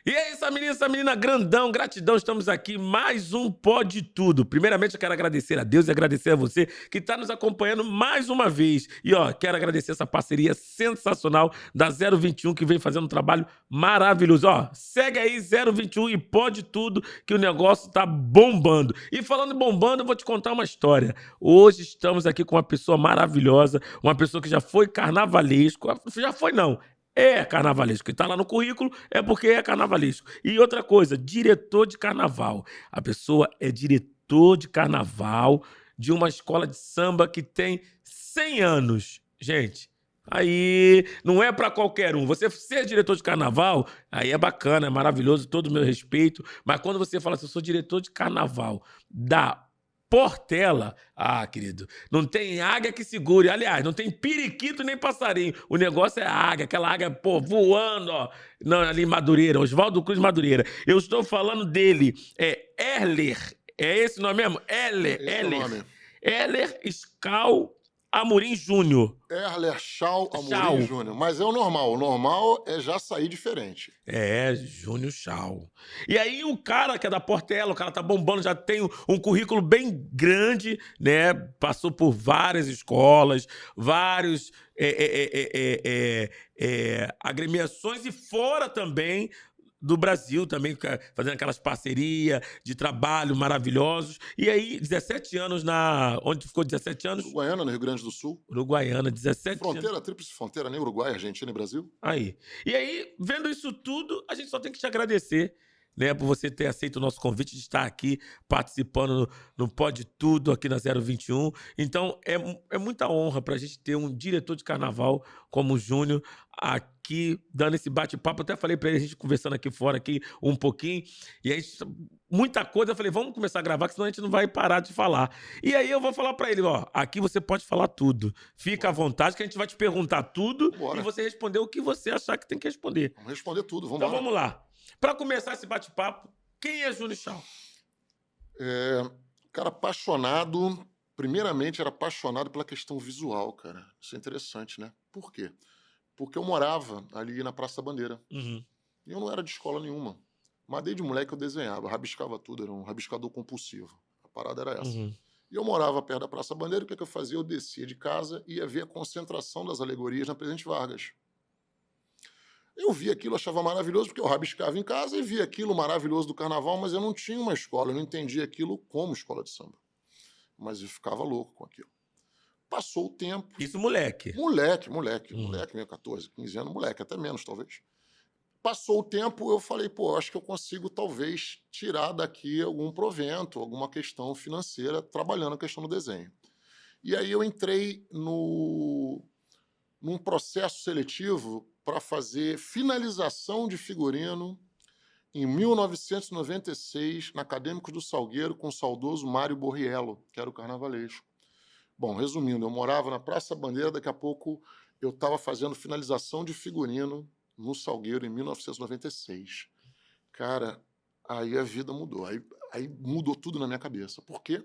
E é isso, essa menina grandão, gratidão, estamos aqui, mais um Pode Tudo. Primeiramente, eu quero agradecer a Deus e agradecer a você que está nos acompanhando mais uma vez. E, quero agradecer essa parceria sensacional da 021, que vem fazendo um trabalho maravilhoso. Segue aí 021 e Pode Tudo, que o negócio tá bombando. E falando em bombando, eu vou te contar uma história. Hoje estamos aqui com uma pessoa maravilhosa, uma pessoa que já foi carnavalesco, já foi não, é carnavalesco. E tá lá no currículo, é porque é carnavalesco. E outra coisa, diretor de carnaval. A pessoa é diretor de carnaval de uma escola de samba que tem 100 anos. Gente, aí não é pra qualquer um. Você ser diretor de carnaval, aí é bacana, é maravilhoso, todo o meu respeito. Mas quando você fala assim, eu sou diretor de carnaval da Portela, querido, não tem águia que segure. Aliás, não tem periquito nem passarinho. O negócio é a águia, aquela águia, voando, não, ali em Madureira, Oswaldo Cruz Madureira. Eu estou falando dele, Erler, é esse o nome mesmo? Esse é o nome. Erler Scal Amorim Júnior. Erler Shaw Amorim Chau. Júnior. Mas é o normal. O normal é já sair diferente. Júnior Chau. E aí o cara que é da Portela, o cara tá bombando, já tem um currículo bem grande, né? Passou por várias escolas, vários agremiações e fora também do Brasil, também fazendo aquelas parcerias de trabalho maravilhosos. E aí, 17 anos Onde ficou 17 anos? Uruguaiana, no Rio Grande do Sul. Uruguaiana, 17 anos. Fronteira, tríplice fronteira, nem Uruguai, Argentina e Brasil. Aí. E aí, vendo isso tudo, a gente só tem que te agradecer, né, por você ter aceito o nosso convite de estar aqui participando no Pode Tudo aqui na 021. Então, é muita honra para a gente ter um diretor de carnaval como o Júnior aqui dando esse bate-papo. Até falei para ele, a gente conversando aqui fora aqui um pouquinho, e aí muita coisa, eu falei, vamos começar a gravar, que senão a gente não vai parar de falar. E aí eu vou falar para ele, aqui você pode falar tudo. Fica à vontade que a gente vai te perguntar tudo e você responder o que você achar que tem que responder. Vamos responder tudo, vamos Então vamos lá. Para começar esse bate-papo, quem é Júnior Chau? Cara apaixonado, primeiramente era apaixonado pela questão visual, cara. Isso é interessante, né? Por quê? Porque eu morava ali na Praça da Bandeira. Uhum. E eu não era de escola nenhuma. Mas desde moleque eu desenhava, rabiscava tudo, era um rabiscador compulsivo. A parada era essa. Uhum. E eu morava perto da Praça da Bandeira, o que eu fazia? Eu descia de casa e ia ver a concentração das alegorias na Presidente Vargas. Eu via aquilo, achava maravilhoso, porque eu rabiscava em casa e via aquilo maravilhoso do carnaval, mas eu não tinha uma escola, eu não entendia aquilo como escola de samba. Mas eu ficava louco com aquilo. Passou o tempo. Isso, moleque. Moleque, meio 14, 15 anos, moleque, até menos, talvez. Passou o tempo, eu falei, eu acho que eu consigo, talvez, tirar daqui algum provento, alguma questão financeira, trabalhando a questão do desenho. E aí eu entrei num processo seletivo para fazer finalização de figurino em 1996, na Acadêmicos do Salgueiro, com o saudoso Mário Borriello, que era o carnavalesco. Bom, resumindo, eu morava na Praça Bandeira, daqui a pouco eu estava fazendo finalização de figurino no Salgueiro, em 1996. Cara, aí a vida mudou. Aí mudou tudo na minha cabeça. Por quê?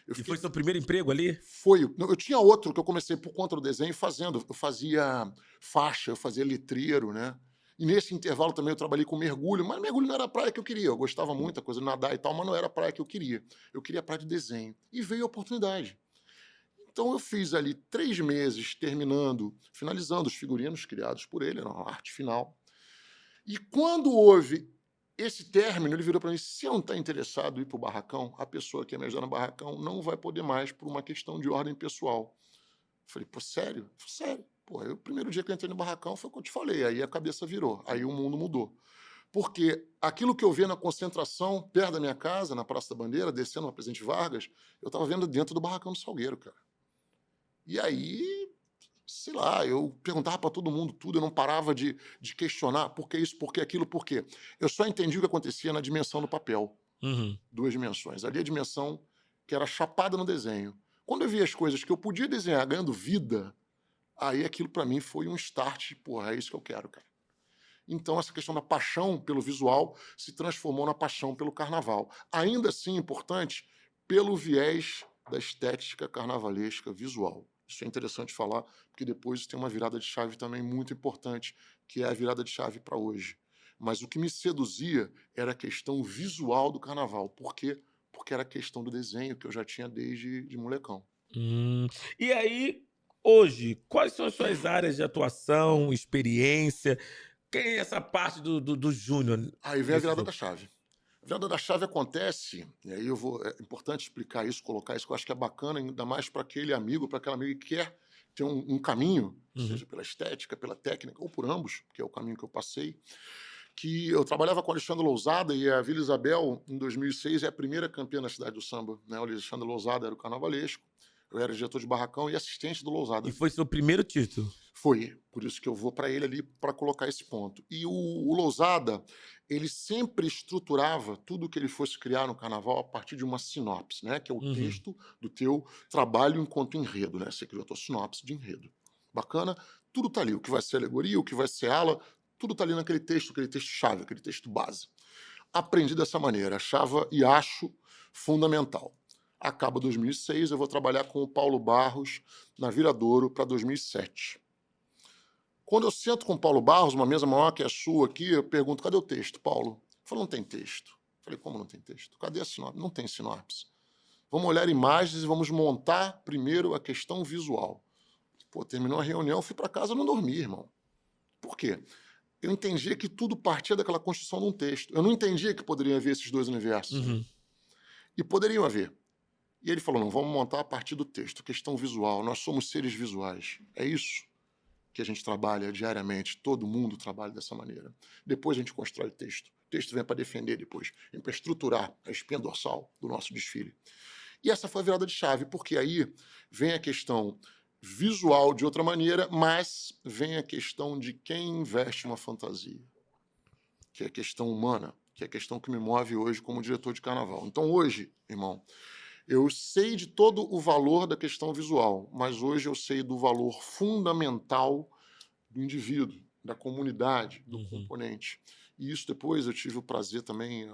E foi seu primeiro emprego ali? Foi. Eu tinha outro que eu comecei por conta do desenho fazendo. Eu fazia faixa, eu fazia letreiro, né? E nesse intervalo também eu trabalhei com mergulho, mas mergulho não era a praia que eu queria. Eu gostava muito da coisa de nadar e tal, mas não era a praia que eu queria. Eu queria a praia de desenho. E veio a oportunidade. Então eu fiz ali 3 meses finalizando os figurinos criados por ele, era uma arte final. E quando houve esse término, ele virou para mim, se eu não está interessado em ir para o barracão, a pessoa que ia me ajudar no barracão não vai poder mais por uma questão de ordem pessoal. Eu falei, sério? Sério. O primeiro dia que eu entrei no barracão foi o que eu te falei, aí a cabeça virou, aí o mundo mudou. Porque aquilo que eu via na concentração, perto da minha casa, na Praça da Bandeira, descendo para Presidente Vargas, eu estava vendo dentro do barracão do Salgueiro, cara. E aí, sei lá, eu perguntava para todo mundo tudo, eu não parava de questionar por que isso, por que aquilo, por quê. Eu só entendi o que acontecia na dimensão do papel. Uhum. 2 dimensões. Ali a dimensão que era chapada no desenho. Quando eu via as coisas que eu podia desenhar ganhando vida, aí aquilo para mim foi um start, é isso que eu quero, cara. Então essa questão da paixão pelo visual se transformou na paixão pelo carnaval. Ainda assim importante pelo viés da estética carnavalesca visual. Isso é interessante falar, porque depois tem uma virada de chave também muito importante, que é a virada de chave para hoje. Mas o que me seduzia era a questão visual do carnaval. Por quê? Porque era a questão do desenho que eu já tinha desde de molecão. Hum. E aí, hoje, quais são as suas áreas de atuação, experiência? Quem é essa parte do Júnior Aí vem a nesse virada jogo? da chave. A virada da chave acontece, e aí é importante explicar isso, colocar isso, que eu acho que é bacana, ainda mais para aquele amigo, para aquela amiga que quer ter um caminho, Uhum. seja pela estética, pela técnica, ou por ambos, que é o caminho que eu passei, que eu trabalhava com o Alexandre Lousada e a Vila Isabel, em 2006, é a primeira campeã na cidade do samba. Né? O Alexandre Lousada era o carnavalesco, eu era diretor de barracão e assistente do E Lousada. foi seu primeiro título? Foi, por isso que eu vou para ele ali para colocar esse ponto. E o Lousada, ele sempre estruturava tudo que ele fosse criar no carnaval a partir de uma sinopse, né? Que é o Uhum. texto do teu trabalho enquanto enredo, né? Você criou a tua sinopse de enredo. Bacana? Tudo tá ali. O que vai ser alegoria, o que vai ser ala, tudo tá ali naquele texto-chave, aquele texto base. Aprendi dessa maneira, achava e acho fundamental. Acaba 2006, eu vou trabalhar com o Paulo Barros na Viradouro para 2007. Quando eu sento com o Paulo Barros, uma mesa maior que a sua aqui, eu pergunto, cadê o texto, Paulo? Ele falou, não tem texto. Eu falei, como não tem texto? Cadê a sinopse? Não tem sinopse. Vamos olhar imagens e vamos montar primeiro a questão visual. Pô, terminou a reunião, fui para casa, não dormi, irmão. Por quê? Eu entendia que tudo partia daquela construção de um texto. Eu não entendia que poderia haver esses dois universos ali. Uhum. E poderiam haver. E ele falou, não, vamos montar a partir do texto, questão visual. Nós somos seres visuais. É isso que a gente trabalha diariamente, todo mundo trabalha dessa maneira. Depois a gente constrói o texto. O texto vem para defender depois, vem para estruturar a espinha dorsal do nosso desfile. E essa foi a virada de chave, porque aí vem a questão visual de outra maneira, mas vem a questão de quem investe uma fantasia, que é a questão humana, que é a questão que me move hoje como diretor de carnaval. Então hoje, irmão, eu sei de todo o valor da questão visual, mas hoje eu sei do valor fundamental do indivíduo, da comunidade, do Uhum. componente. E isso depois eu tive o prazer também,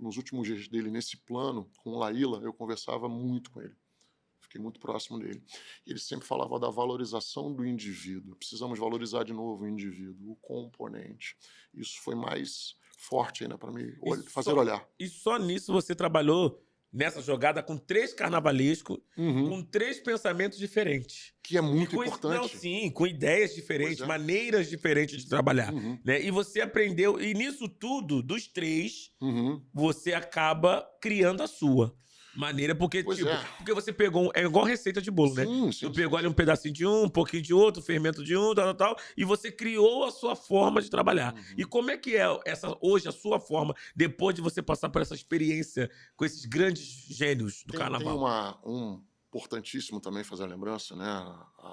nos últimos dias dele, nesse plano, com o Laíla, eu conversava muito com ele. Fiquei muito próximo dele. Ele sempre falava da valorização do indivíduo. Precisamos valorizar de novo o indivíduo, o componente. Isso foi mais forte ainda para mim E fazer só, olhar. e só nisso você trabalhou nessa jogada com 3 carnavalescos, Uhum. com 3 pensamentos diferentes. Que é E muito não, importante. sim, com ideias Pois diferentes, é. maneiras diferentes de trabalhar, Uhum. né? E você aprendeu, e nisso tudo, dos 3, Uhum. você acaba criando a sua maneira, porque, Pois tipo, é. porque você pegou, é igual receita de bolo, né? Sim, Tu sim, sim, pegou ali um sim. pedacinho de um pouquinho de outro, fermento de um, tal, tal, tal, e você criou a sua forma de trabalhar. E Uhum. como é que é hoje a sua forma, depois de você passar por essa experiência com esses grandes gênios do Tem carnaval? um importantíssimo também fazer a lembrança, né?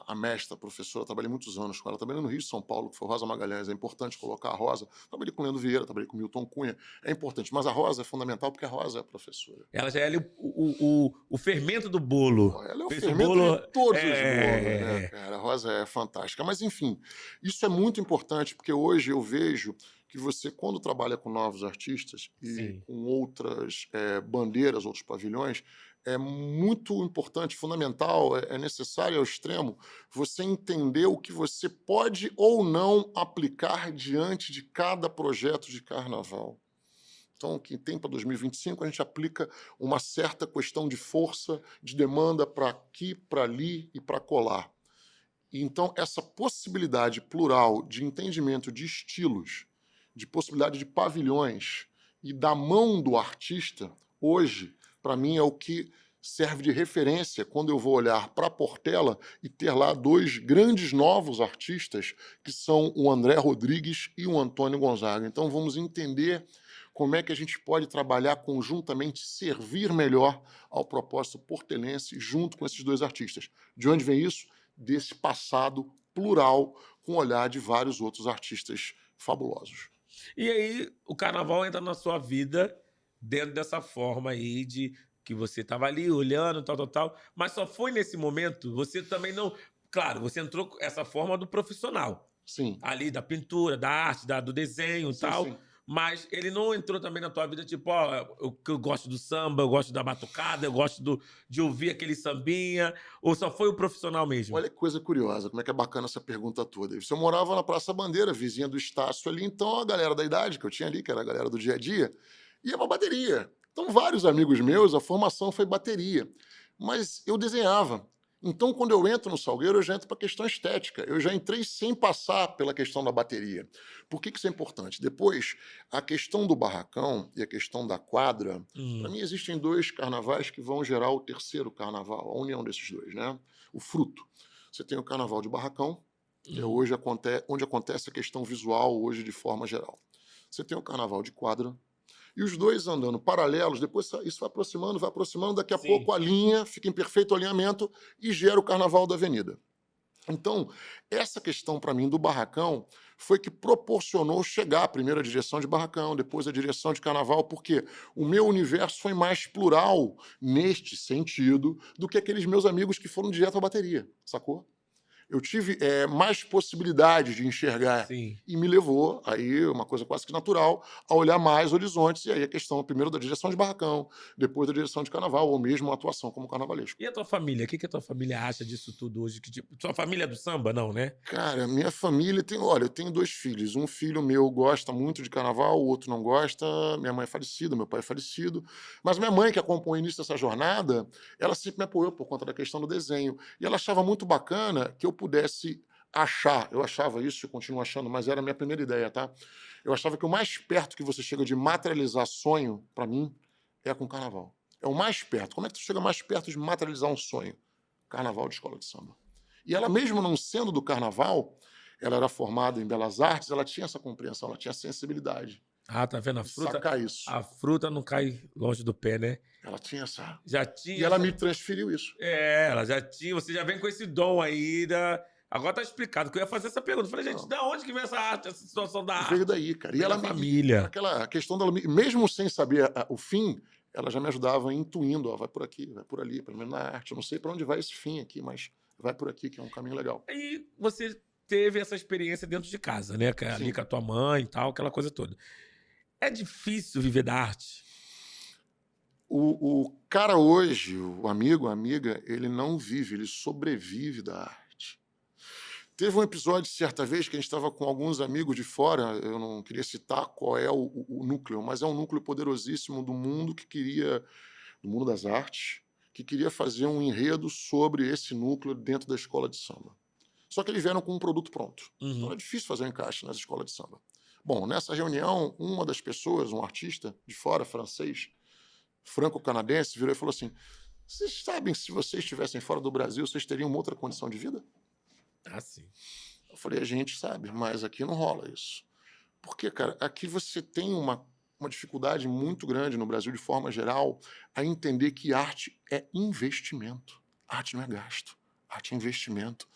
A mestra, a professora, eu trabalhei muitos anos com ela, trabalhei no Rio de São Paulo, que foi Rosa Magalhães. É importante colocar a Rosa. Trabalhei com Leandro Vieira, trabalhei com Milton Cunha. É importante, mas a Rosa é fundamental porque a Rosa é a professora. Ela já é ali o fermento do bolo. Pô, ela é o Fez o fermento de bolo. todos os bolos, né, É... cara? A Rosa é fantástica. Mas, enfim, isso é muito importante porque hoje eu vejo que você, quando trabalha com novos artistas e Sim. com outras bandeiras, outros pavilhões, é muito importante, fundamental, é necessário ao extremo você entender o que você pode ou não aplicar diante de cada projeto de carnaval. Então, o que tem para 2025, a gente aplica uma certa questão de força, de demanda para aqui, para ali e para colar. E então, essa possibilidade plural de entendimento de estilos, de possibilidade de pavilhões e da mão do artista, hoje, para mim, é o que serve de referência quando eu vou olhar para a Portela e ter lá 2 grandes novos artistas, que são o André Rodrigues e o Antônio Gonzaga. Então, vamos entender como é que a gente pode trabalhar conjuntamente, servir melhor ao propósito portelense junto com esses 2 artistas. De onde vem isso? Desse passado plural com o olhar de vários outros artistas fabulosos. E aí, o carnaval entra na sua vida dentro dessa forma aí de que você estava ali olhando, tal, tal, tal. Mas só foi nesse momento, você também não. Claro, você entrou com essa forma do profissional, Sim, ali da pintura, da arte, do desenho e sim, tal. sim. mas ele não entrou também na tua vida, tipo, ó, eu gosto do samba, eu gosto da batucada, eu gosto de ouvir aquele sambinha, ou só foi o profissional mesmo? Olha que coisa curiosa, como é que é bacana essa pergunta toda. Eu morava na Praça Bandeira, vizinha do Estácio ali, então a galera da idade que eu tinha ali, que era a galera do dia a dia, ia pra bateria. Então vários amigos meus, a formação foi bateria. Mas eu desenhava. Então quando eu entro no Salgueiro, eu já entro para a questão estética. Eu já entrei sem passar pela questão da bateria. Por que isso é importante? Depois, a questão do barracão e a questão da quadra, para Hum, mim existem dois carnavais que vão gerar o terceiro carnaval, a união desses dois, né? O fruto. Você tem o carnaval de barracão, que é hum, hoje onde acontece a questão visual hoje de forma geral. Você tem o carnaval de quadra, e os dois andando paralelos, depois isso vai aproximando, daqui a sim. pouco a linha fica em perfeito alinhamento e gera o carnaval da avenida. Então, essa questão para mim do barracão foi que proporcionou chegar à primeira direção de barracão, depois a direção de carnaval, porque o meu universo foi mais plural neste sentido do que aqueles meus amigos que foram direto à bateria, sacou? Eu tive mais possibilidades de enxergar Sim. e me levou, aí uma coisa quase que natural, a olhar mais horizontes, e aí a questão primeiro da direção de barracão, depois da direção de carnaval, ou mesmo a atuação como carnavalesco. E a tua família? O que que a tua família acha disso tudo hoje? Que tipo, tua família é do samba, não, né? Cara, minha família tem, olha, eu tenho 2 filhos, um filho meu gosta muito de carnaval, o outro não gosta, minha mãe é falecida, meu pai é falecido, mas minha mãe que acompanhou o início dessa jornada, ela sempre me apoiou por conta da questão do desenho, e ela achava muito bacana que eu pudesse achar, eu achava isso, eu continuo achando, mas era a minha primeira ideia, tá? Eu achava que o mais perto que você chega de materializar sonho, pra mim, é com carnaval. É o mais perto. Como é que tu chega mais perto de materializar um sonho? Carnaval de escola de samba. E ela mesmo não sendo do carnaval, ela era formada em belas artes, ela tinha essa compreensão, ela tinha sensibilidade Ah, tá vendo? de sacar isso. A fruta não cai longe do pé, né? Ela tinha essa. Já E tinha ela essa. me transferiu isso. Ela já tinha. Você já vem com esse dom aí da. Agora tá explicado que eu ia fazer essa pergunta. Eu falei, gente, Não, da onde que vem essa arte, essa situação da veio arte? daí, cara. E Vem ela da me. Era família. aquela questão dela, mesmo sem saber o fim, ela já me ajudava intuindo, ó, vai por aqui, vai por ali, pelo menos na arte. Eu não sei para onde vai esse fim aqui, mas vai por aqui, que é um caminho legal. Aí você teve essa experiência dentro de casa, né? Ali Sim. com a tua mãe e tal, aquela coisa toda. É difícil viver da arte? O cara hoje, o amigo, a amiga, ele não vive, ele sobrevive da arte. Teve um episódio, certa vez, que a gente estava com alguns amigos de fora, eu não queria citar qual é o núcleo, mas é um núcleo poderosíssimo do mundo que queria, do mundo das artes, que queria fazer um enredo sobre esse núcleo dentro da escola de samba. Só que eles vieram com um produto pronto. Então Uhum. é difícil fazer um encaixe nas escolas de samba. Bom, nessa reunião, uma das pessoas, um artista de fora, francês, franco-canadense, virou e falou assim: vocês sabem que se vocês estivessem fora do Brasil, vocês teriam uma outra condição de vida? Ah, sim. Eu falei, a gente sabe, mas aqui não rola isso. Porque, cara, aqui você tem uma dificuldade muito grande no Brasil, de forma geral, a entender que arte é investimento. Arte não é gasto, arte é investimento.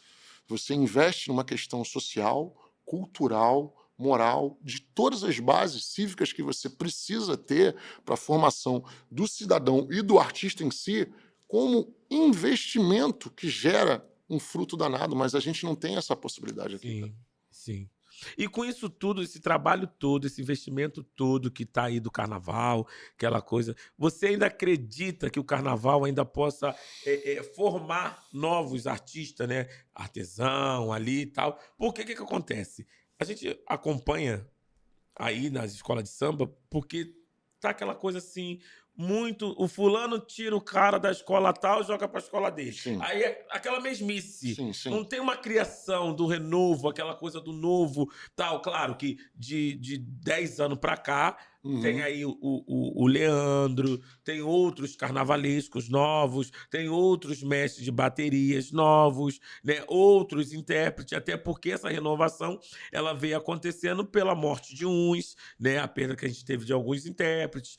Você investe numa questão social, cultural, moral, de todas as bases cívicas que você precisa ter para a formação do cidadão e do artista em si, como investimento que gera um fruto danado, mas a gente não tem essa possibilidade aqui, cara. Sim, sim. E com isso tudo, esse trabalho todo, esse investimento todo que está aí do carnaval, aquela coisa, você ainda acredita que o carnaval ainda possa formar novos artistas, né? Artesão ali e tal? Porque o que que acontece? A gente acompanha aí nas escolas de samba, porque tá aquela coisa assim, muito. O fulano tira o cara da escola tal e joga pra escola dele. Sim, Aí é aquela mesmice. sim, sim. Não tem uma criação do renovo, aquela coisa do novo, tal. Claro que de 10 anos pra cá, tem Uhum. aí o Leandro, tem outros carnavalescos novos, tem outros mestres de baterias novos, né? Outros intérpretes, até porque essa renovação ela veio acontecendo pela morte de uns, né? A perda que a gente teve de alguns intérpretes,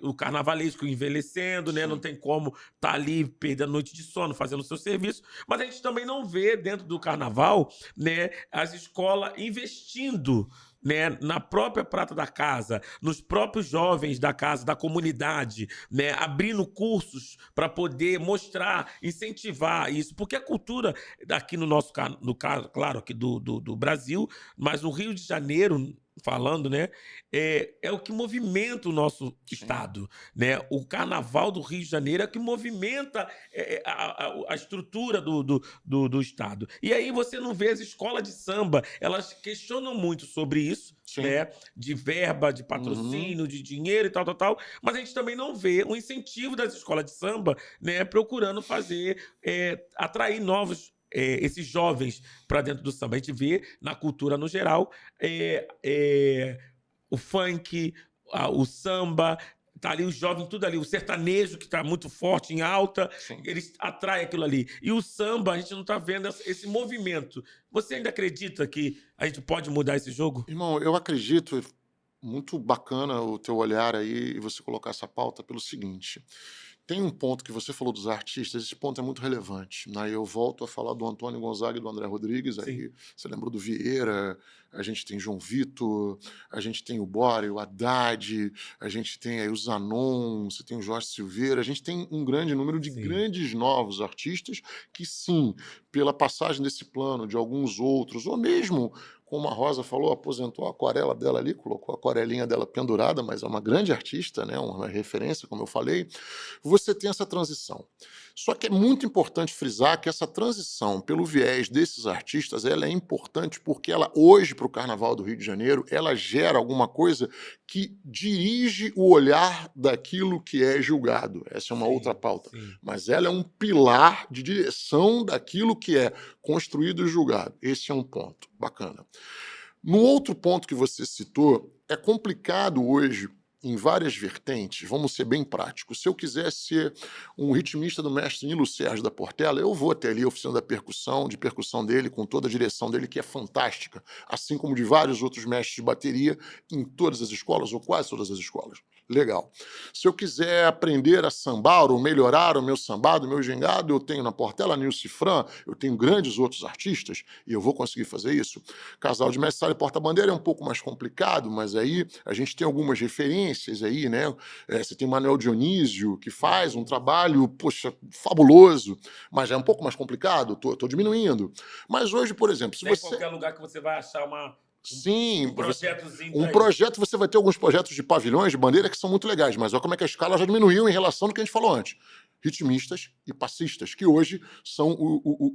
o carnavalesco envelhecendo, né? Não Sim, tem como estar ali perdendo noite de sono, fazendo o seu serviço, mas a gente também não vê dentro do carnaval, né? As escolas investindo, né, na própria prata da casa, nos próprios jovens da casa, da comunidade, né, abrindo cursos para poder mostrar, incentivar isso, porque a cultura aqui no nosso, no caso, claro, aqui do Brasil, mas no Rio de Janeiro falando, né? É o que movimenta o nosso Sim. estado, né? O Carnaval do Rio de Janeiro é o que movimenta a estrutura do estado. E aí você não vê as escolas de samba, elas questionam muito sobre isso, Sim. né? De verba, de Uhum. patrocínio, de dinheiro e tal, tal, tal. Mas a gente também não vê o incentivo das escolas de samba, né? Procurando fazer, atrair novos, esses jovens para dentro do samba. A gente vê na cultura no geral, o funk, o samba, tá ali o jovem, tudo ali, o sertanejo que está muito forte, em alta, Sim. eles atraem aquilo ali. E o samba, a gente não está vendo esse movimento. Você ainda acredita que a gente pode mudar esse jogo? Irmão, eu acredito, muito bacana o teu olhar aí e você colocar essa pauta pelo seguinte: tem um ponto que você falou dos artistas, esse ponto é muito relevante, né, eu volto a falar do Antônio Gonzaga e do André Rodrigues, Sim, aí você lembrou do Vieira, a gente tem João Vitor, a gente tem o Bora, o Haddad, a gente tem aí o Zanon, você tem o Jorge Silveira, a gente tem um grande número de sim. grandes novos artistas que sim, pela passagem desse plano, de alguns outros, ou mesmo, como a Rosa falou, aposentou a aquarela dela ali, colocou a aquarelinha dela pendurada, mas é uma grande artista, né, uma referência, como eu falei, você tem essa transição. Só que é muito importante frisar que essa transição, pelo viés desses artistas, ela é importante porque ela, hoje, para o Carnaval do Rio de Janeiro, ela gera alguma coisa que dirige o olhar daquilo que é julgado. Essa é uma outra Sim, pauta. sim. Mas ela é um pilar de direção daquilo que é construído e julgado. Esse é um ponto bacana. No outro ponto que você citou, é complicado hoje, em várias vertentes, vamos ser bem práticos. Se eu quiser ser um ritmista do mestre Nilo Sérgio da Portela, eu vou até ali a oficina da percussão, de percussão dele, com toda a direção dele, que é fantástica, assim como de vários outros mestres de bateria, em todas as escolas, ou quase todas as escolas. Legal. Se eu quiser aprender a sambar ou melhorar o meu sambado, o meu gingado, eu tenho na Portela Nilce Fran, eu tenho grandes outros artistas, e eu vou conseguir fazer isso. Casal de mestre sala e porta-bandeira é um pouco mais complicado, mas aí a gente tem algumas referências aí, né? Você tem Manuel Dionísio, que faz um Uhum. trabalho, poxa, fabuloso, mas é um pouco mais complicado, tô diminuindo. Mas hoje, por exemplo, se Não é em você qualquer lugar que você vai achar um sim, projetozinho um para isso. projeto, você vai ter alguns projetos de pavilhões, de bandeira, que são muito legais, mas olha como é que a escala já diminuiu em relação ao que a gente falou antes. Ritmistas e passistas, que hoje são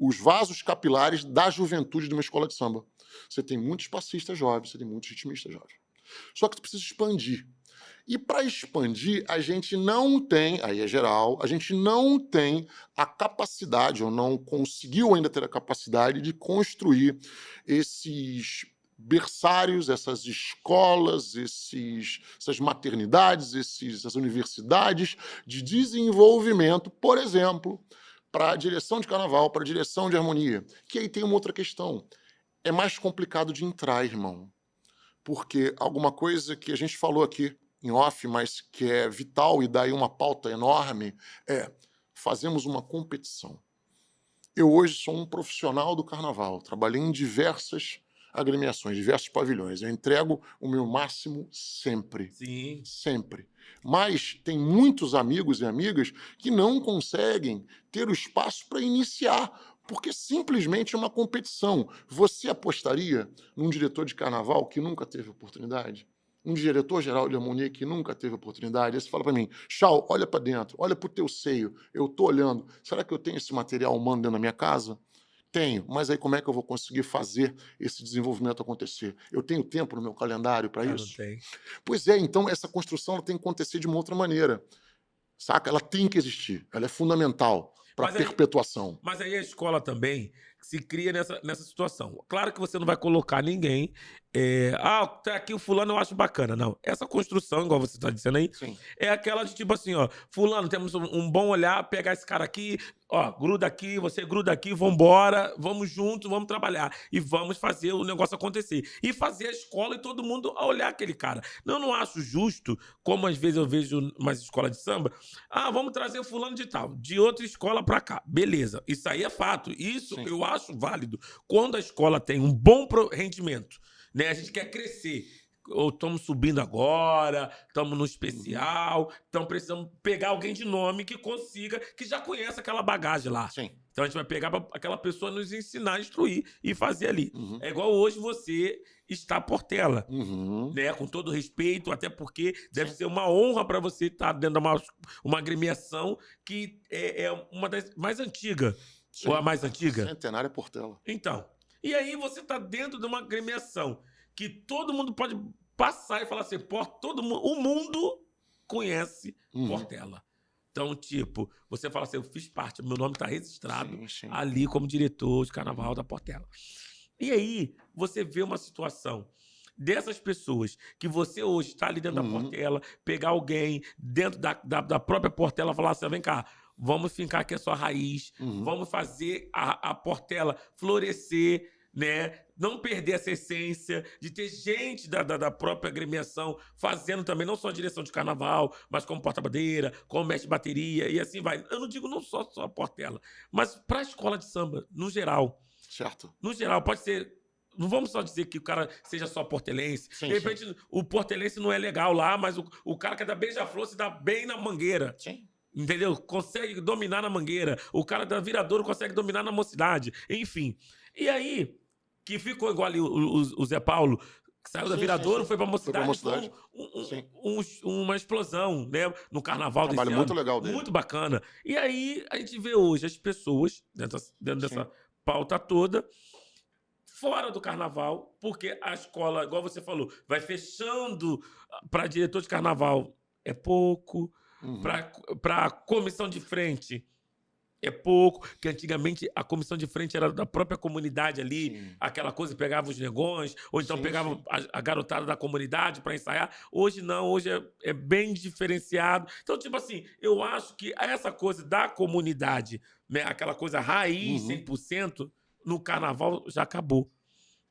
os vasos capilares da juventude de uma escola de samba. Você tem muitos passistas jovens, você tem muitos ritmistas jovens. Só que tu precisa expandir. E para expandir, a gente não tem, aí é geral, a gente não tem a capacidade, ou não conseguiu ainda ter a capacidade de construir esses berçários, essas escolas, essas maternidades, essas universidades de desenvolvimento, por exemplo, para a direção de carnaval, para a direção de harmonia. Que aí tem uma outra questão. É mais complicado de entrar, irmão, porque alguma coisa que a gente falou aqui em off, mas que é vital e dá aí uma pauta enorme, é fazemos uma competição. Eu hoje sou um profissional do carnaval, trabalhei em diversas agremiações, diversos pavilhões. Eu entrego o meu máximo sempre. Sim. Sempre. Mas tem muitos amigos e amigas que não conseguem ter o espaço para iniciar, porque simplesmente é uma competição. Você apostaria num diretor de carnaval que nunca teve oportunidade? Um diretor-geral de harmonia que nunca teve oportunidade? Aí você fala para mim, Chau, olha para dentro, olha para o teu seio, eu estou olhando. Será que eu tenho esse material humano dentro da minha casa? Tenho, mas aí como é que eu vou conseguir fazer esse desenvolvimento acontecer? Eu tenho tempo no meu calendário para Ah, não isso? tem. Pois é, então essa construção ela tem que acontecer de uma outra maneira, saca? Ela tem que existir, ela é fundamental para a Mas aí, perpetuação. Mas aí a escola também se cria nessa situação. Claro que você não vai colocar ninguém. Tá aqui o fulano eu acho bacana. Não. Essa construção, igual você está dizendo aí, Sim, é aquela de tipo assim, ó. Fulano, temos um bom olhar, pegar esse cara aqui, ó, gruda aqui, você gruda aqui, vambora, vamos juntos, vamos trabalhar. E vamos fazer o negócio acontecer. E fazer a escola e todo mundo a olhar aquele cara. Eu não acho justo, como às vezes eu vejo umas escolas de samba, vamos trazer fulano de tal, de outra escola para cá. Beleza, isso aí é fato. Isso sim, eu acho válido. Quando a escola tem um bom rendimento, né? A gente quer crescer. ou estamos subindo agora, estamos no Uhum. especial, então precisamos pegar alguém de nome que consiga, que já conhece aquela bagagem lá. Sim. Então a gente vai pegar pra aquela pessoa nos ensinar, instruir e fazer ali. Uhum. É igual hoje você está Portela, Uhum. né? Com todo respeito, até porque deve Sim. ser uma honra para você estar dentro de uma agremiação que é uma das mais antigas, ou a Sim. mais antiga. Centenária Portela. Então, e aí você está dentro de uma agremiação que todo mundo pode passar e falar assim, todo mundo, o mundo conhece Uhum. Portela. Então, tipo, você fala assim, eu fiz parte, meu nome está registrado Sim, sim. ali como diretor de carnaval da Portela. E aí, você vê uma situação dessas pessoas que você hoje está ali dentro da Uhum. Portela, pegar alguém dentro da própria Portela e falar assim, vem cá, vamos fincar aqui a sua raiz, Uhum. vamos fazer a Portela florescer, né? Não perder essa essência de ter gente da própria agremiação fazendo também, não só a direção de carnaval, mas como porta-bandeira, como mestre de bateria e assim vai. Eu não digo não só a Portela, mas para a escola de samba, no geral. Certo. No geral, pode ser. Não vamos só dizer que o cara seja só portelense. Sim, De repente, o portelense não é legal lá, mas o cara que é da Beija-Flor se dá bem na Mangueira. Sim. Entendeu? Consegue dominar na Mangueira. O cara da Viradouro consegue dominar na Mocidade. Enfim. E aí, que ficou igual ali o Zé Paulo, que saiu da Sim, sim, Viradouro, sim. foi pra Foi pra Mocidade, Mocidade. foi Sim. uma explosão, né? No carnaval desse Trabalho muito ano. legal dele. Muito bacana. E aí, a gente vê hoje as pessoas, dentro Sim. dessa pauta toda, fora do carnaval, porque a escola, igual você falou, vai fechando para diretor de carnaval é pouco, Uhum. para comissão de frente é pouco, que antigamente a comissão de frente era da própria comunidade ali, Sim. aquela coisa, pegava os negões, ou então Sim, pegava sim. a garotada da comunidade para ensaiar. Hoje não, hoje é bem diferenciado. Então, tipo assim, eu acho que essa coisa da comunidade, né, aquela coisa raiz, Uhum. 100%, no carnaval já acabou.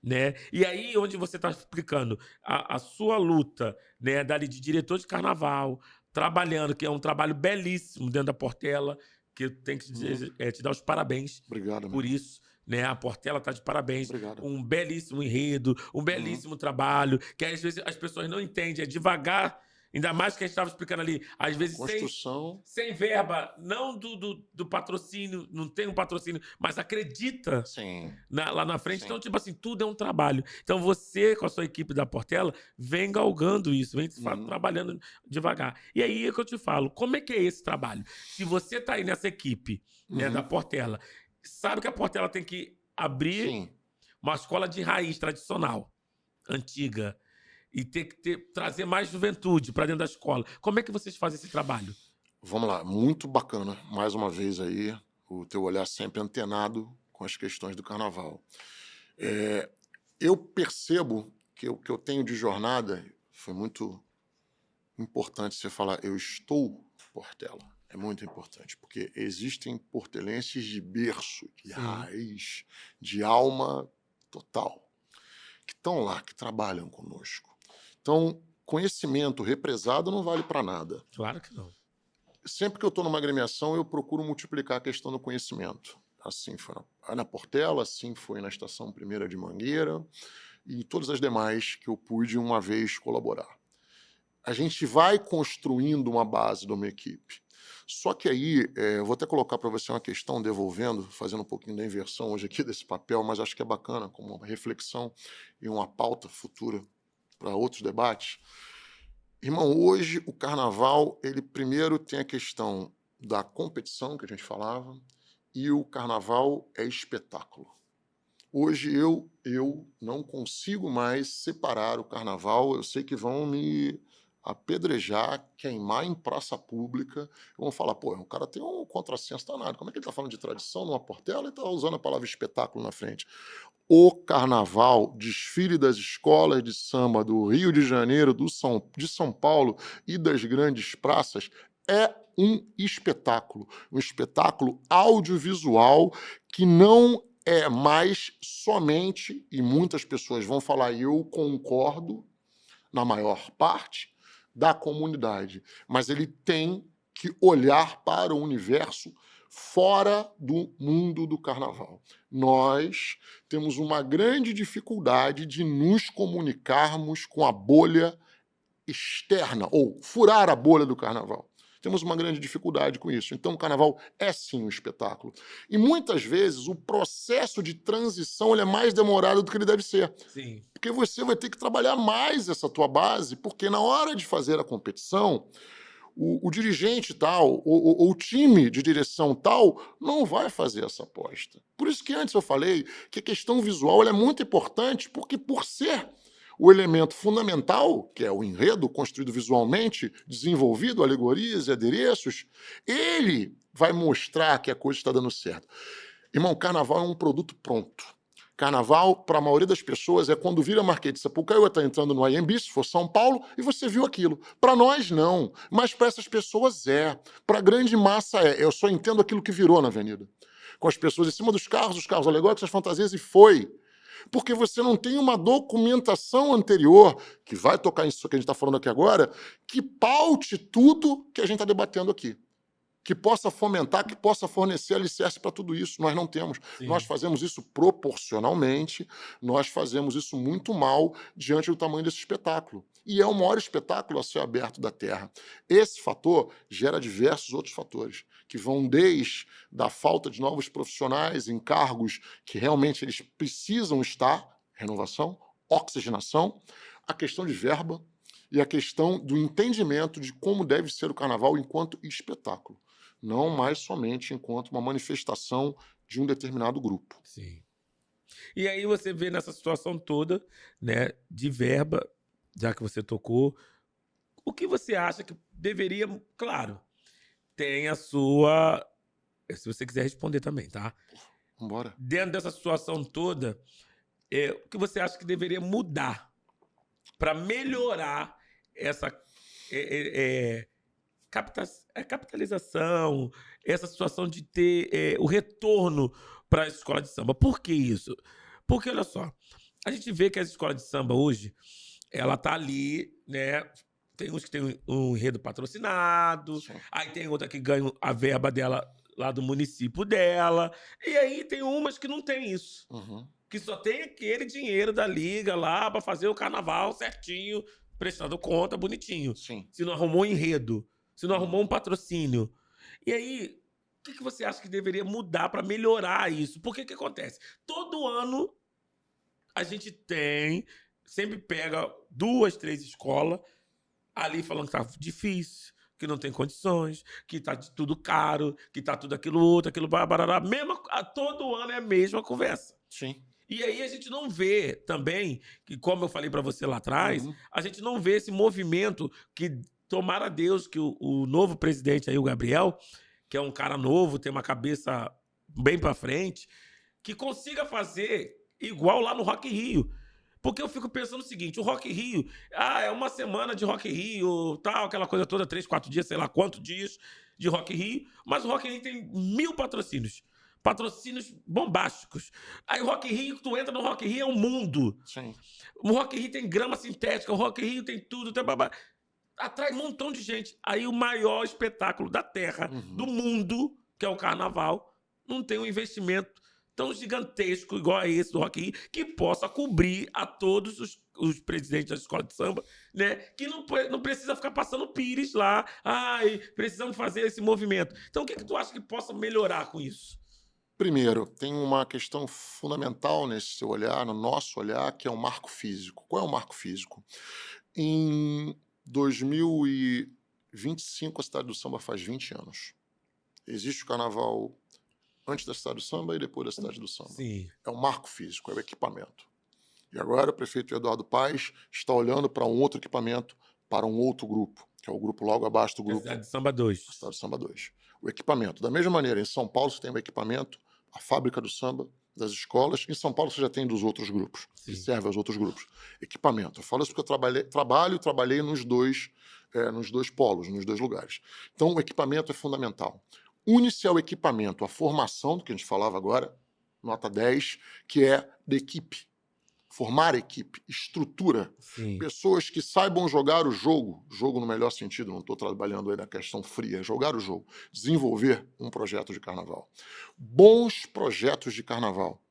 Né? E aí, onde você está explicando a sua luta, né, dali de diretor de carnaval, trabalhando, que é um trabalho belíssimo dentro da Portela, que eu tenho que dizer, te dar os parabéns Obrigado, por amigo. isso. Né? A Portela está de parabéns. Obrigado. Um belíssimo enredo, um belíssimo trabalho, que às vezes as pessoas não entendem, é devagar. Ainda mais que a gente estava explicando ali, às vezes Construção. sem verba, não do patrocínio, não tem um patrocínio, mas acredita Sim. lá na frente. Sim. Então, tipo assim, tudo é um trabalho. Então, você, com a sua equipe da Portela, vem galgando isso, vem trabalhando devagar. E aí é que eu te falo, como é que é esse trabalho? Se você tá aí nessa equipe, né, da Portela, sabe que a Portela tem que abrir Sim. uma escola de raiz tradicional, antiga, e ter que trazer mais juventude para dentro da escola. Como é que vocês fazem esse trabalho? Vamos lá, muito bacana, mais uma vez aí, o teu olhar sempre antenado com as questões do carnaval. Eu percebo que o que eu tenho de jornada, foi muito importante você falar, eu estou Portela. É muito importante, porque existem portelenses de berço, de raiz, de alma total, que estão lá, que trabalham conosco. Então, conhecimento represado não vale para nada. Claro que não. Sempre que eu estou numa agremiação, eu procuro multiplicar a questão do conhecimento. Assim foi na Portela, assim foi na Estação Primeira de Mangueira e todas as demais que eu pude uma vez colaborar. A gente vai construindo uma base de uma equipe. Só que aí, eu vou até colocar para você uma questão, devolvendo, fazendo um pouquinho da inversão hoje aqui desse papel, mas acho que é bacana como uma reflexão e uma pauta futura para outros debates. Irmão, hoje o carnaval, ele primeiro tem a questão da competição, que a gente falava, e o carnaval é espetáculo. Hoje eu não consigo mais separar o carnaval, eu sei que vão me apedrejar, queimar em praça pública, vão falar, pô, o cara tem um contrassenso danado, como é que ele está falando de tradição numa Portela e está usando a palavra espetáculo na frente? O carnaval, desfile das escolas de samba do Rio de Janeiro, de São Paulo e das grandes praças é um espetáculo audiovisual que não é mais somente, e muitas pessoas vão falar, e eu concordo, na maior parte, da comunidade, mas ele tem que olhar para o universo fora do mundo do carnaval. Nós temos uma grande dificuldade de nos comunicarmos com a bolha externa, ou furar a bolha do carnaval. Temos uma grande dificuldade com isso. Então, o carnaval é sim um espetáculo. E muitas vezes o processo de transição ele é mais demorado do que ele deve ser. Sim. Porque você vai ter que trabalhar mais essa tua base, porque na hora de fazer a competição, o dirigente tal, ou o time de direção tal, não vai fazer essa aposta. Por isso que antes eu falei que a questão visual ela é muito importante, porque por ser o elemento fundamental, que é o enredo construído visualmente, desenvolvido, alegorias e adereços, ele vai mostrar que a coisa está dando certo. Irmão, carnaval é um produto pronto. Carnaval, para a maioria das pessoas, é quando vira Marquês de Sapucaí, está entrando no IMB, se for São Paulo, e você viu aquilo. Para nós, não. Mas para essas pessoas, é. Para a grande massa, é. Eu só entendo aquilo que virou na avenida. Com as pessoas em cima dos carros, os carros alegóricos, as fantasias, e foi. Porque você não tem uma documentação anterior, que vai tocar isso que a gente está falando aqui agora, que paute tudo que a gente está debatendo aqui. Que possa fomentar, que possa fornecer alicerce para tudo isso. Nós não temos. Sim. Nós fazemos isso proporcionalmente, nós fazemos isso muito mal diante do tamanho desse espetáculo. E é o maior espetáculo a céu aberto da Terra. Esse fator gera diversos outros fatores, que vão desde da falta de novos profissionais em cargos que realmente eles precisam estar, renovação, oxigenação, a questão de verba e a questão do entendimento de como deve ser o carnaval enquanto espetáculo. Não mais somente enquanto uma manifestação de um determinado grupo. Sim. E aí você vê nessa situação toda, né, de verba, já que você tocou, o que você acha que deveria... Claro, tem a sua... Se você quiser responder também, tá? Vambora. Dentro dessa situação toda, o que você acha que deveria mudar para melhorar essa... capitalização, essa situação de ter o retorno para a escola de samba. Por que isso? Porque, olha só, a gente vê que a escola de samba hoje, ela tá ali, né? Tem uns que tem um enredo patrocinado, Sim. aí tem outra que ganha a verba dela lá do município dela, e aí tem umas que não tem isso. Uhum. Que só tem aquele dinheiro da liga lá para fazer o carnaval certinho, prestando conta, bonitinho. Sim. Se não arrumou enredo, se não arrumou um patrocínio. E aí, o que você acha que deveria mudar para melhorar isso? Porque o que acontece? Todo ano a gente sempre pega 2, 3 escolas ali falando que tá difícil, que não tem condições, que tá tudo caro, que tá tudo aquilo outro, aquilo barará. Todo ano é a mesma conversa. Sim. E aí a gente não vê também, que como eu falei para você lá atrás, Uhum. a gente não vê esse movimento que, tomara Deus, que o novo presidente aí, o Gabriel, que é um cara novo, tem uma cabeça bem para frente, que consiga fazer igual lá no Rock in Rio. Porque eu fico pensando o seguinte, o Rock in Rio, é uma semana de Rock in Rio, tal, aquela coisa toda, 3, 4 dias, sei lá quantos dias de Rock in Rio, mas o Rock in Rio tem 1000 patrocínios bombásticos. Aí o Rock in Rio, tu entra no Rock in Rio, é um mundo. Sim. O Rock in Rio tem grama sintética, o Rock in Rio tem tudo, tem babá. Atrai um montão de gente. Aí o maior espetáculo da Terra, do mundo, que é o Carnaval, não tem um investimento tão gigantesco igual a esse do Rock in Rio, que possa cobrir a todos os presidentes da escola de samba, né? Que não precisa ficar passando pires lá. Ai, precisamos fazer esse movimento. Então o que tu acha que possa melhorar com isso? Primeiro, tem uma questão fundamental nesse seu olhar, no nosso olhar, que é o marco físico. Qual é o marco físico? Em 2025, a Cidade do Samba faz 20 anos. Existe o carnaval antes da Cidade do Samba e depois da Cidade do Samba. Sim. É o marco físico, é o equipamento. E agora o prefeito Eduardo Paes está olhando para um outro equipamento, para um outro grupo, que é o grupo logo abaixo do grupo. Cidade de Samba 2. Cidade do Samba 2. O equipamento. Da mesma maneira, em São Paulo você tem o equipamento, a fábrica do samba, das escolas. Em São Paulo você já tem dos outros grupos, que Sim. serve aos outros grupos. Equipamento. Eu falo isso porque eu trabalhei nos dois polos, nos dois lugares. Então, o equipamento é fundamental. Une-se ao equipamento a formação, do que a gente falava agora, nota 10, que é da equipe. formar equipe, estrutura, Sim. pessoas que saibam jogar o jogo no melhor sentido, não estou trabalhando aí na questão fria, jogar o jogo, desenvolver um projeto de carnaval. Bons projetos de carnaval.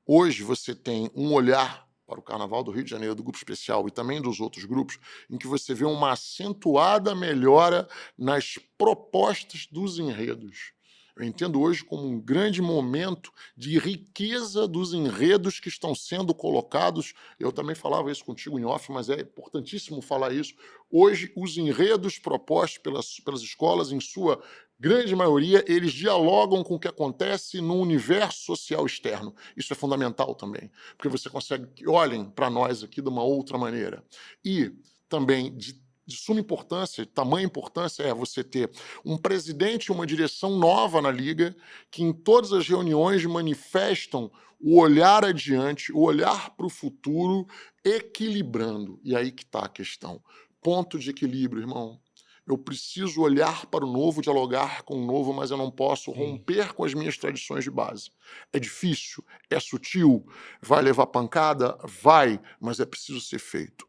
Hoje você tem um olhar para o Carnaval do Rio de Janeiro, do Grupo Especial e também dos outros grupos, em que você vê uma acentuada melhora nas propostas dos enredos. Eu entendo hoje como um grande momento de riqueza dos enredos que estão sendo colocados. Eu também falava isso contigo em off, mas é importantíssimo falar isso. Hoje, os enredos propostos pelas escolas, em sua grande maioria, eles dialogam com o que acontece no universo social externo. Isso é fundamental também, porque você consegue que olhem para nós aqui de uma outra maneira. E também de suma importância, tamanha importância é você ter um presidente e uma direção nova na Liga, que em todas as reuniões manifestam o olhar adiante, o olhar para o futuro, equilibrando. E aí que está a questão. Ponto de equilíbrio, irmão. Eu preciso olhar para o novo, dialogar com o novo, mas eu não posso Sim. romper com as minhas tradições de base. É difícil, é sutil, vai levar pancada? Vai, mas é preciso ser feito.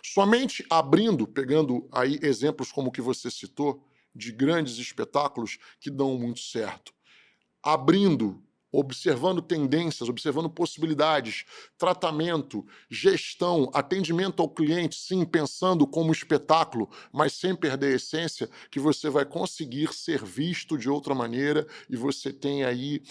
Somente abrindo, pegando aí exemplos como o que você citou, de grandes espetáculos que dão muito certo. Abrindo, observando tendências, observando possibilidades, tratamento, gestão, atendimento ao cliente, sim, pensando como espetáculo, mas sem perder a essência, que você vai conseguir ser visto de outra maneira e você tem aí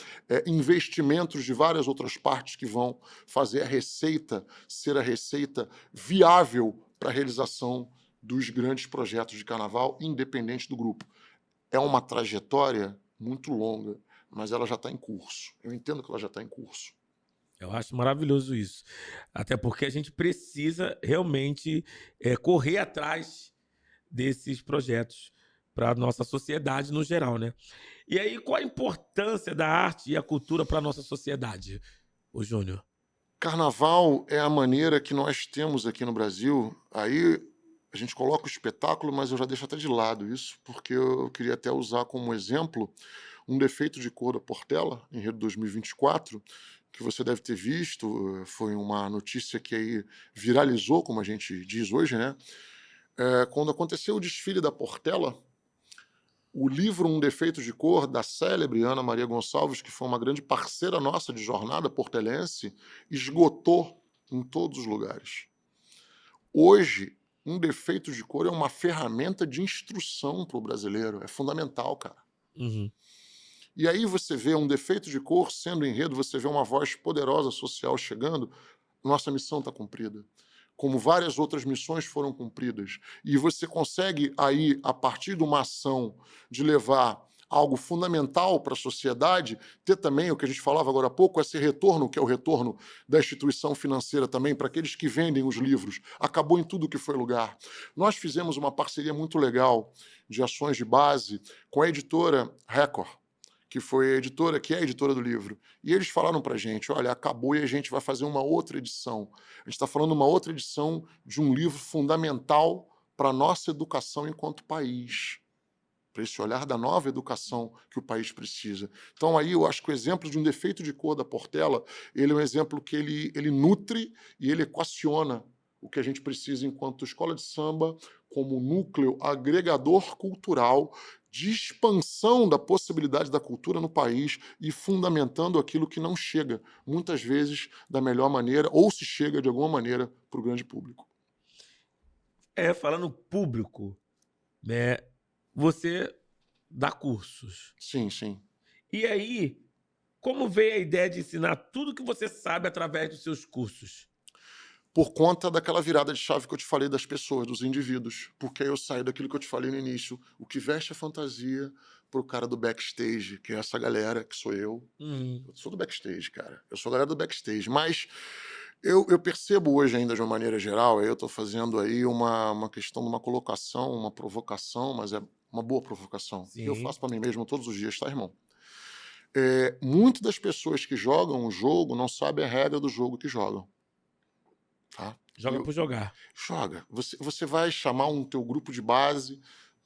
investimentos de várias outras partes que vão fazer a receita ser a receita viável para a realização dos grandes projetos de carnaval, independente do grupo. É uma trajetória muito longa, mas ela já está em curso. Eu entendo que ela já está em curso. Eu acho maravilhoso isso. Até porque a gente precisa realmente correr atrás desses projetos para a nossa sociedade no geral, né? E aí, qual a importância da arte e a cultura para a nossa sociedade, ô Júnior? Carnaval é a maneira que nós temos aqui no Brasil. Aí a gente coloca o espetáculo, mas eu já deixo até de lado isso, porque eu queria até usar como exemplo um defeito de cor da Portela, Enredo 2024, que você deve ter visto, foi uma notícia que aí viralizou, como a gente diz hoje, né? Quando aconteceu o desfile da Portela, o livro Um Defeito de Cor, da célebre Ana Maria Gonçalves, que foi uma grande parceira nossa de jornada portelense, esgotou em todos os lugares. Hoje, Um Defeito de Cor é uma ferramenta de instrução para o brasileiro, é fundamental, cara. Uhum. E aí você vê um defeito de cor sendo enredo, você vê uma voz poderosa social chegando, nossa missão está cumprida. Como várias outras missões foram cumpridas. E você consegue aí, a partir de uma ação de levar algo fundamental para a sociedade, ter também o que a gente falava agora há pouco, esse retorno, que é o retorno da instituição financeira também, para aqueles que vendem os livros. Acabou em tudo que foi lugar. Nós fizemos uma parceria muito legal de ações de base com a editora Record, que foi a editora, que é a editora do livro. E eles falaram para a gente, olha, acabou e a gente vai fazer uma outra edição. A gente está falando uma outra edição de um livro fundamental para a nossa educação enquanto país, para esse olhar da nova educação que o país precisa. Então aí eu acho que o exemplo de Um Defeito de Cor da Portela, ele é um exemplo que ele nutre e ele equaciona o que a gente precisa enquanto escola de samba, como núcleo agregador cultural, de expansão da possibilidade da cultura no país e fundamentando aquilo que não chega, muitas vezes, da melhor maneira, ou se chega de alguma maneira para o grande público. Falando público, né? Você dá cursos. Sim, sim. E aí, como veio a ideia de ensinar tudo que você sabe através dos seus cursos? Por conta daquela virada de chave que eu te falei das pessoas, dos indivíduos. Porque aí eu saio daquilo que eu te falei no início, o que veste a fantasia pro cara do backstage, que é essa galera que sou eu. Uhum. Eu sou do backstage, cara. Eu sou a galera do backstage. Mas eu percebo hoje ainda de uma maneira geral, aí eu tô fazendo aí uma questão de uma colocação, uma provocação, mas é uma boa provocação. Que eu Sim. faço para mim mesmo todos os dias, tá, irmão? Muito das pessoas que jogam o jogo não sabem a regra do jogo que jogam. Tá? Joga por jogar. Joga. Você vai chamar um teu grupo de base.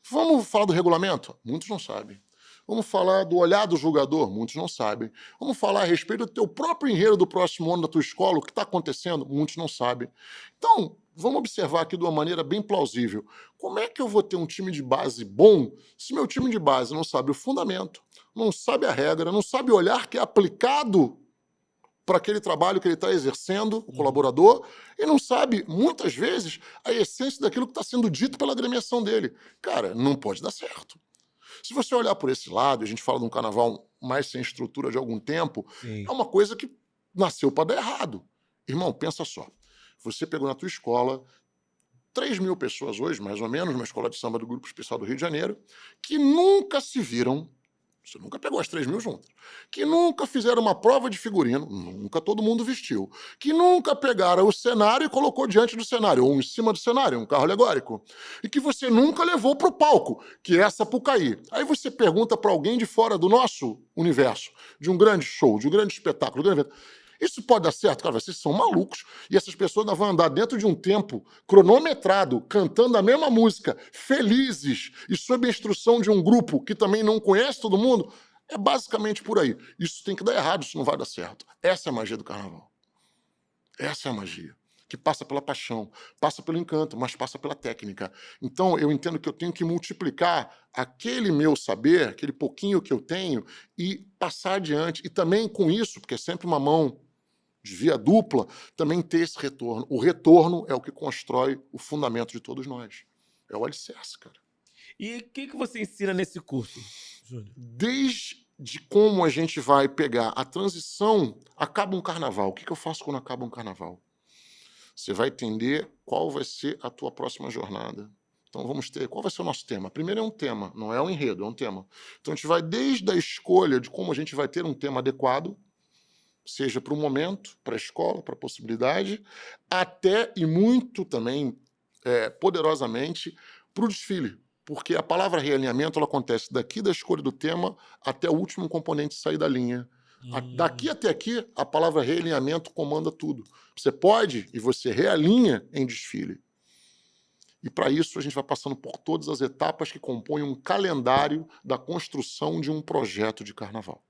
Vamos falar do regulamento? Muitos não sabem. Vamos falar do olhar do julgador? Muitos não sabem. Vamos falar a respeito do teu próprio enredo do próximo ano da tua escola, o que está acontecendo? Muitos não sabem. Então, vamos observar aqui de uma maneira bem plausível. Como é que eu vou ter um time de base bom se meu time de base não sabe o fundamento, não sabe a regra, não sabe o olhar que é aplicado para aquele trabalho que ele está exercendo, o colaborador, e não sabe, muitas vezes, a essência daquilo que está sendo dito pela agremiação dele. Cara, não pode dar certo. Se você olhar por esse lado, a gente fala de um carnaval mais sem estrutura de algum tempo, é Sim. uma coisa que nasceu para dar errado. Irmão, pensa só. Você pegou na tua escola 3.000 pessoas hoje, mais ou menos, numa escola de samba do Grupo Especial do Rio de Janeiro, que nunca se viram. Você nunca pegou as 3.000 juntas. Que nunca fizeram uma prova de figurino, nunca todo mundo vestiu. Que nunca pegaram o cenário e colocou diante do cenário, ou em cima do cenário, um carro alegórico. E que você nunca levou para o palco, que é essa Sapucaí. Aí você pergunta para alguém de fora do nosso universo, de um grande show, de um grande espetáculo, de um grande evento. Isso pode dar certo? Cara, vocês são malucos. E essas pessoas ainda vão andar dentro de um tempo cronometrado, cantando a mesma música, felizes e sob a instrução de um grupo que também não conhece todo mundo. É basicamente por aí. Isso tem que dar errado, isso não vai dar certo. Essa é a magia do carnaval. Essa é a magia. Que passa pela paixão, passa pelo encanto, mas passa pela técnica. Então, eu entendo que eu tenho que multiplicar aquele meu saber, aquele pouquinho que eu tenho, e passar adiante. E também com isso, porque é sempre uma mão de via dupla, também ter esse retorno. O retorno é o que constrói o fundamento de todos nós. É o alicerce, cara. E o que você ensina nesse curso, Júnior? Desde como a gente vai pegar a transição, acaba um carnaval. O que eu faço quando acaba um carnaval? Você vai entender qual vai ser a tua próxima jornada. Então vamos ter, qual vai ser o nosso tema? Primeiro é um tema, não é um enredo, é um tema. Então a gente vai desde a escolha de como a gente vai ter um tema adequado, seja para o momento, para a escola, para a possibilidade, até e muito também, poderosamente, para o desfile. Porque a palavra realinhamento ela acontece daqui da escolha do tema até o último componente sair da linha. Daqui até aqui, a palavra realinhamento comanda tudo. Você pode e você realinha em desfile. E para isso a gente vai passando por todas as etapas que compõem um calendário da construção de um projeto de carnaval.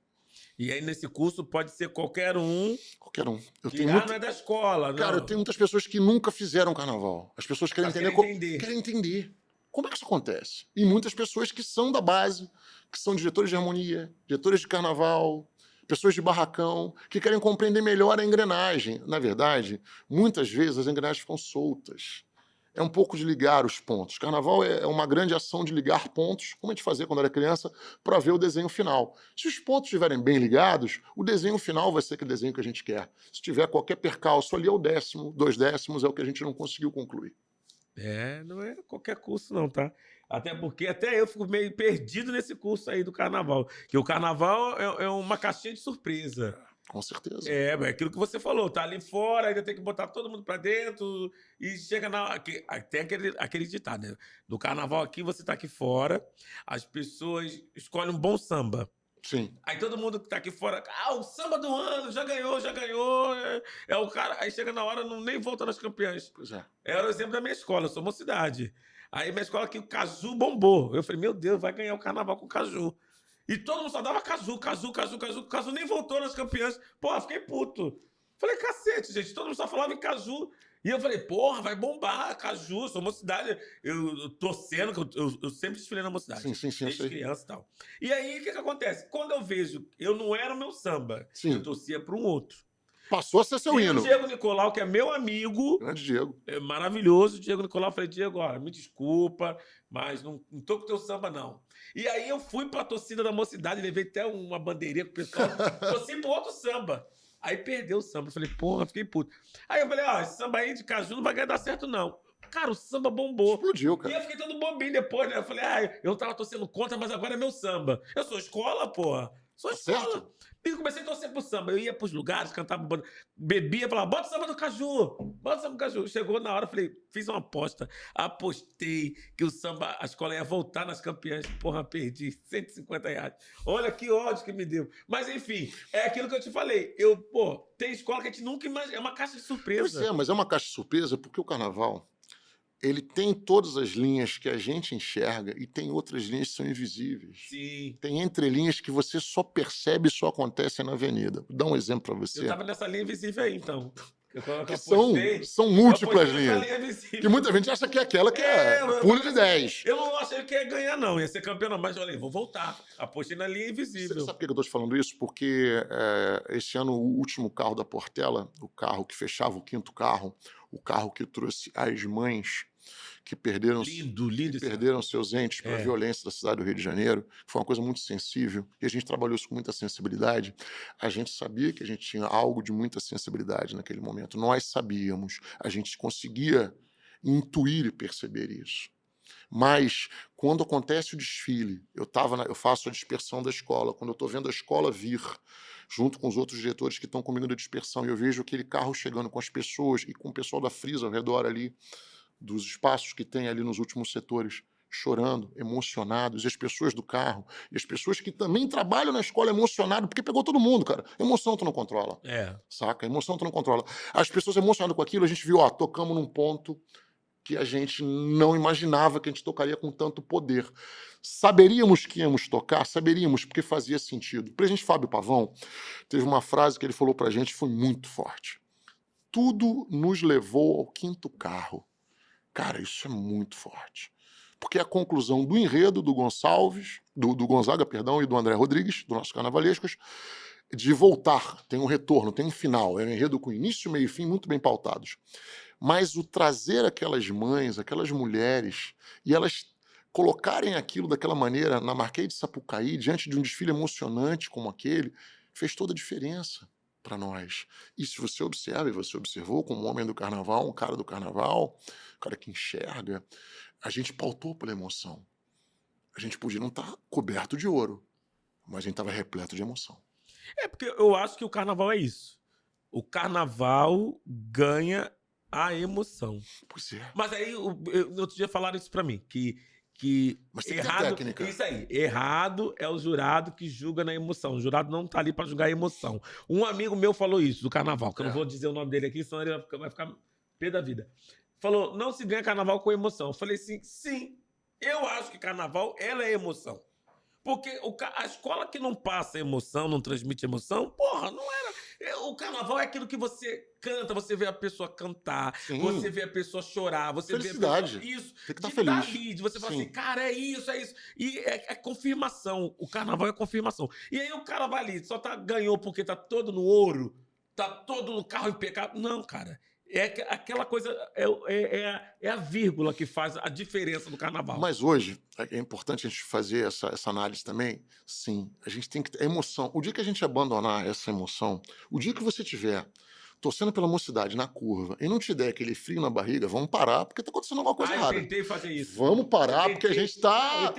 E aí, nesse curso, pode ser qualquer um. Qualquer um. Não é da escola, Cara, não. eu tenho muitas pessoas que nunca fizeram carnaval. As pessoas querem querem entender. Como é que isso acontece? E muitas pessoas que são da base, que são diretores de harmonia, diretores de carnaval, pessoas de barracão, que querem compreender melhor a engrenagem. Na verdade, muitas vezes as engrenagens ficam soltas. É um pouco de ligar os pontos. Carnaval é uma grande ação de ligar pontos, como a gente fazia quando era criança, para ver o desenho final. Se os pontos estiverem bem ligados, o desenho final vai ser aquele desenho que a gente quer. Se tiver qualquer percalço ali, é o 10º, 2 décimos, é o que a gente não conseguiu concluir. Não é qualquer curso não, tá? Até porque até eu fico meio perdido nesse curso aí do carnaval. Que o carnaval é uma caixinha de surpresa. Com certeza. É aquilo que você falou, tá ali fora, ainda tem que botar todo mundo pra dentro e chega na... Tem aquele ditado, né? Do carnaval aqui, você tá aqui fora, as pessoas escolhem um bom samba. Sim. Aí todo mundo que tá aqui fora, o samba do ano, já ganhou, é o cara, aí chega na hora, nem volta nas campeãs. Pois é. Era o exemplo da minha escola, eu sou mocidade. Aí minha escola aqui, o Caju bombou. Eu falei, meu Deus, vai ganhar o carnaval com o Caju. E todo mundo só dava Caju. O Caju nem voltou nas campeãs. Porra, fiquei puto. Falei, cacete, gente, todo mundo só falava em Caju. E eu falei, porra, vai bombar, Caju, sou mocidade. Eu torcendo, que eu sempre desfilei na mocidade. Sim, desde criança e tal. E aí, o que acontece? Quando eu vejo, eu não era o meu samba, eu torcia para um outro. Passou a ser seu hino. O Diego Nicolau, que é meu amigo. Grande Diego. É maravilhoso. Diego Nicolau, eu falei, Diego, olha, me desculpa, mas não tô com o teu samba, não. E aí eu fui pra torcida da mocidade, levei até uma bandeirinha pro pessoal, torci pro outro samba. Aí perdeu o samba. Eu falei, porra, fiquei puto. Aí eu falei, esse samba aí de Caju não vai dar certo, não. Cara, o samba bombou. Explodiu, cara. E eu fiquei todo bobinho depois, né? Eu falei, eu tava torcendo contra, mas agora é meu samba. Eu sou escola, porra. Sou escola. Certo. E comecei a torcer pro samba. Eu ia pros lugares, cantava, bebia, falava, bota o samba do Caju. Bota o samba do Caju. Chegou na hora, eu falei, fiz uma aposta. Apostei que o samba, a escola ia voltar nas campeãs. Porra, perdi R$150. Olha que ódio que me deu. Mas, enfim, é aquilo que eu te falei. Tem escola que a gente nunca imagina. É uma caixa de surpresa. Pois é, mas é uma caixa de surpresa porque o carnaval, ele tem todas as linhas que a gente enxerga e tem outras linhas que são invisíveis. Sim. Tem entrelinhas que você só percebe e só acontece na avenida. Vou dar um exemplo para Eu você, estava nessa linha invisível aí, então. Eu que são apostei, são eu múltiplas apostei nessa linhas, linha que invisível. muita gente acha que é aquela que É, é pulo de 10. eu não achei que ia ganhar, não. Ia ser campeão, não. Mas eu falei, vou voltar. Apostei na linha Você invisível. sabe por que eu estou te falando isso? Porque, esse ano o último carro da Portela, o carro que fechava o 5º carro, o carro que trouxe as mães que perderam Lindo, que lindo esse carro. perderam seus entes para a É. violência da cidade do Rio de Janeiro, foi uma coisa muito sensível, e a gente trabalhou isso com muita sensibilidade. A gente sabia que a gente tinha algo de muita sensibilidade naquele momento, nós sabíamos, a gente conseguia intuir e perceber isso. Mas quando acontece o desfile, eu faço a dispersão da escola, quando eu estou vendo a escola vir, junto com os outros diretores que estão comigo na dispersão, e eu vejo aquele carro chegando com as pessoas e com o pessoal da Frisa ao redor ali, dos espaços que tem ali nos últimos setores, chorando, emocionados, e as pessoas do carro, e as pessoas que também trabalham na escola emocionado, porque pegou todo mundo, cara. Emoção tu não controla, É. saca? Emoção tu não controla. As pessoas emocionadas com aquilo, a gente viu, ó, tocamos num ponto que a gente não imaginava que a gente tocaria com tanto poder. Saberíamos que íamos tocar? Saberíamos, porque fazia sentido. O presidente Fábio Pavão teve uma frase que ele falou pra gente, foi muito forte. Tudo nos levou ao 5º carro. Cara, isso é muito forte. Porque é a conclusão do enredo do Gonzaga, perdão, e do André Rodrigues, do nosso Carnavalescos, de voltar, tem um retorno, tem um final, é um enredo com início, meio e fim muito bem pautados. Mas o trazer aquelas mães, aquelas mulheres, e elas colocarem aquilo daquela maneira na Marquês de Sapucaí, diante de um desfile emocionante como aquele, fez toda a diferença para nós. E se você observa, e você observou como um homem do carnaval, um cara do carnaval, um cara que enxerga, a gente pautou pela emoção. A gente podia não estar coberto de ouro, mas a gente estava repleto de emoção. É porque eu acho que o carnaval é isso. O carnaval ganha a emoção. Pois é. Mas aí, outro dia falaram isso pra mim, que Mas tem que ter errado, técnica. isso aí, errado é o jurado que julga na emoção. O jurado não tá ali pra julgar a emoção. Um amigo meu falou isso do carnaval, que eu não vou dizer o nome dele aqui, senão ele vai ficar pé da vida. Falou, não se ganha carnaval com emoção. Eu falei assim, sim, eu acho que carnaval, ela é emoção. Porque a escola que não passa emoção, não transmite emoção, porra, não era. O carnaval é aquilo que você canta, você vê a pessoa cantar, Sim. você vê a pessoa chorar, você Felicidade. vê a pessoa. Isso. Tem que estar De feliz. dali, de você falar Sim. assim, cara, é isso, é isso. E é confirmação. O carnaval é confirmação. E aí o cara vai ali, só ganhou porque tá todo no ouro, tá todo no carro impecável. Não, cara. É aquela coisa, é a vírgula que faz a diferença do carnaval. Mas hoje, é importante a gente fazer essa análise também. Sim, a gente tem que ter emoção. O dia que a gente abandonar essa emoção, o dia que você tiver torcendo pela mocidade na curva e não te der aquele frio na barriga, vamos parar porque tá acontecendo alguma coisa Eu errada. tentei fazer isso. Vamos parar porque a gente tá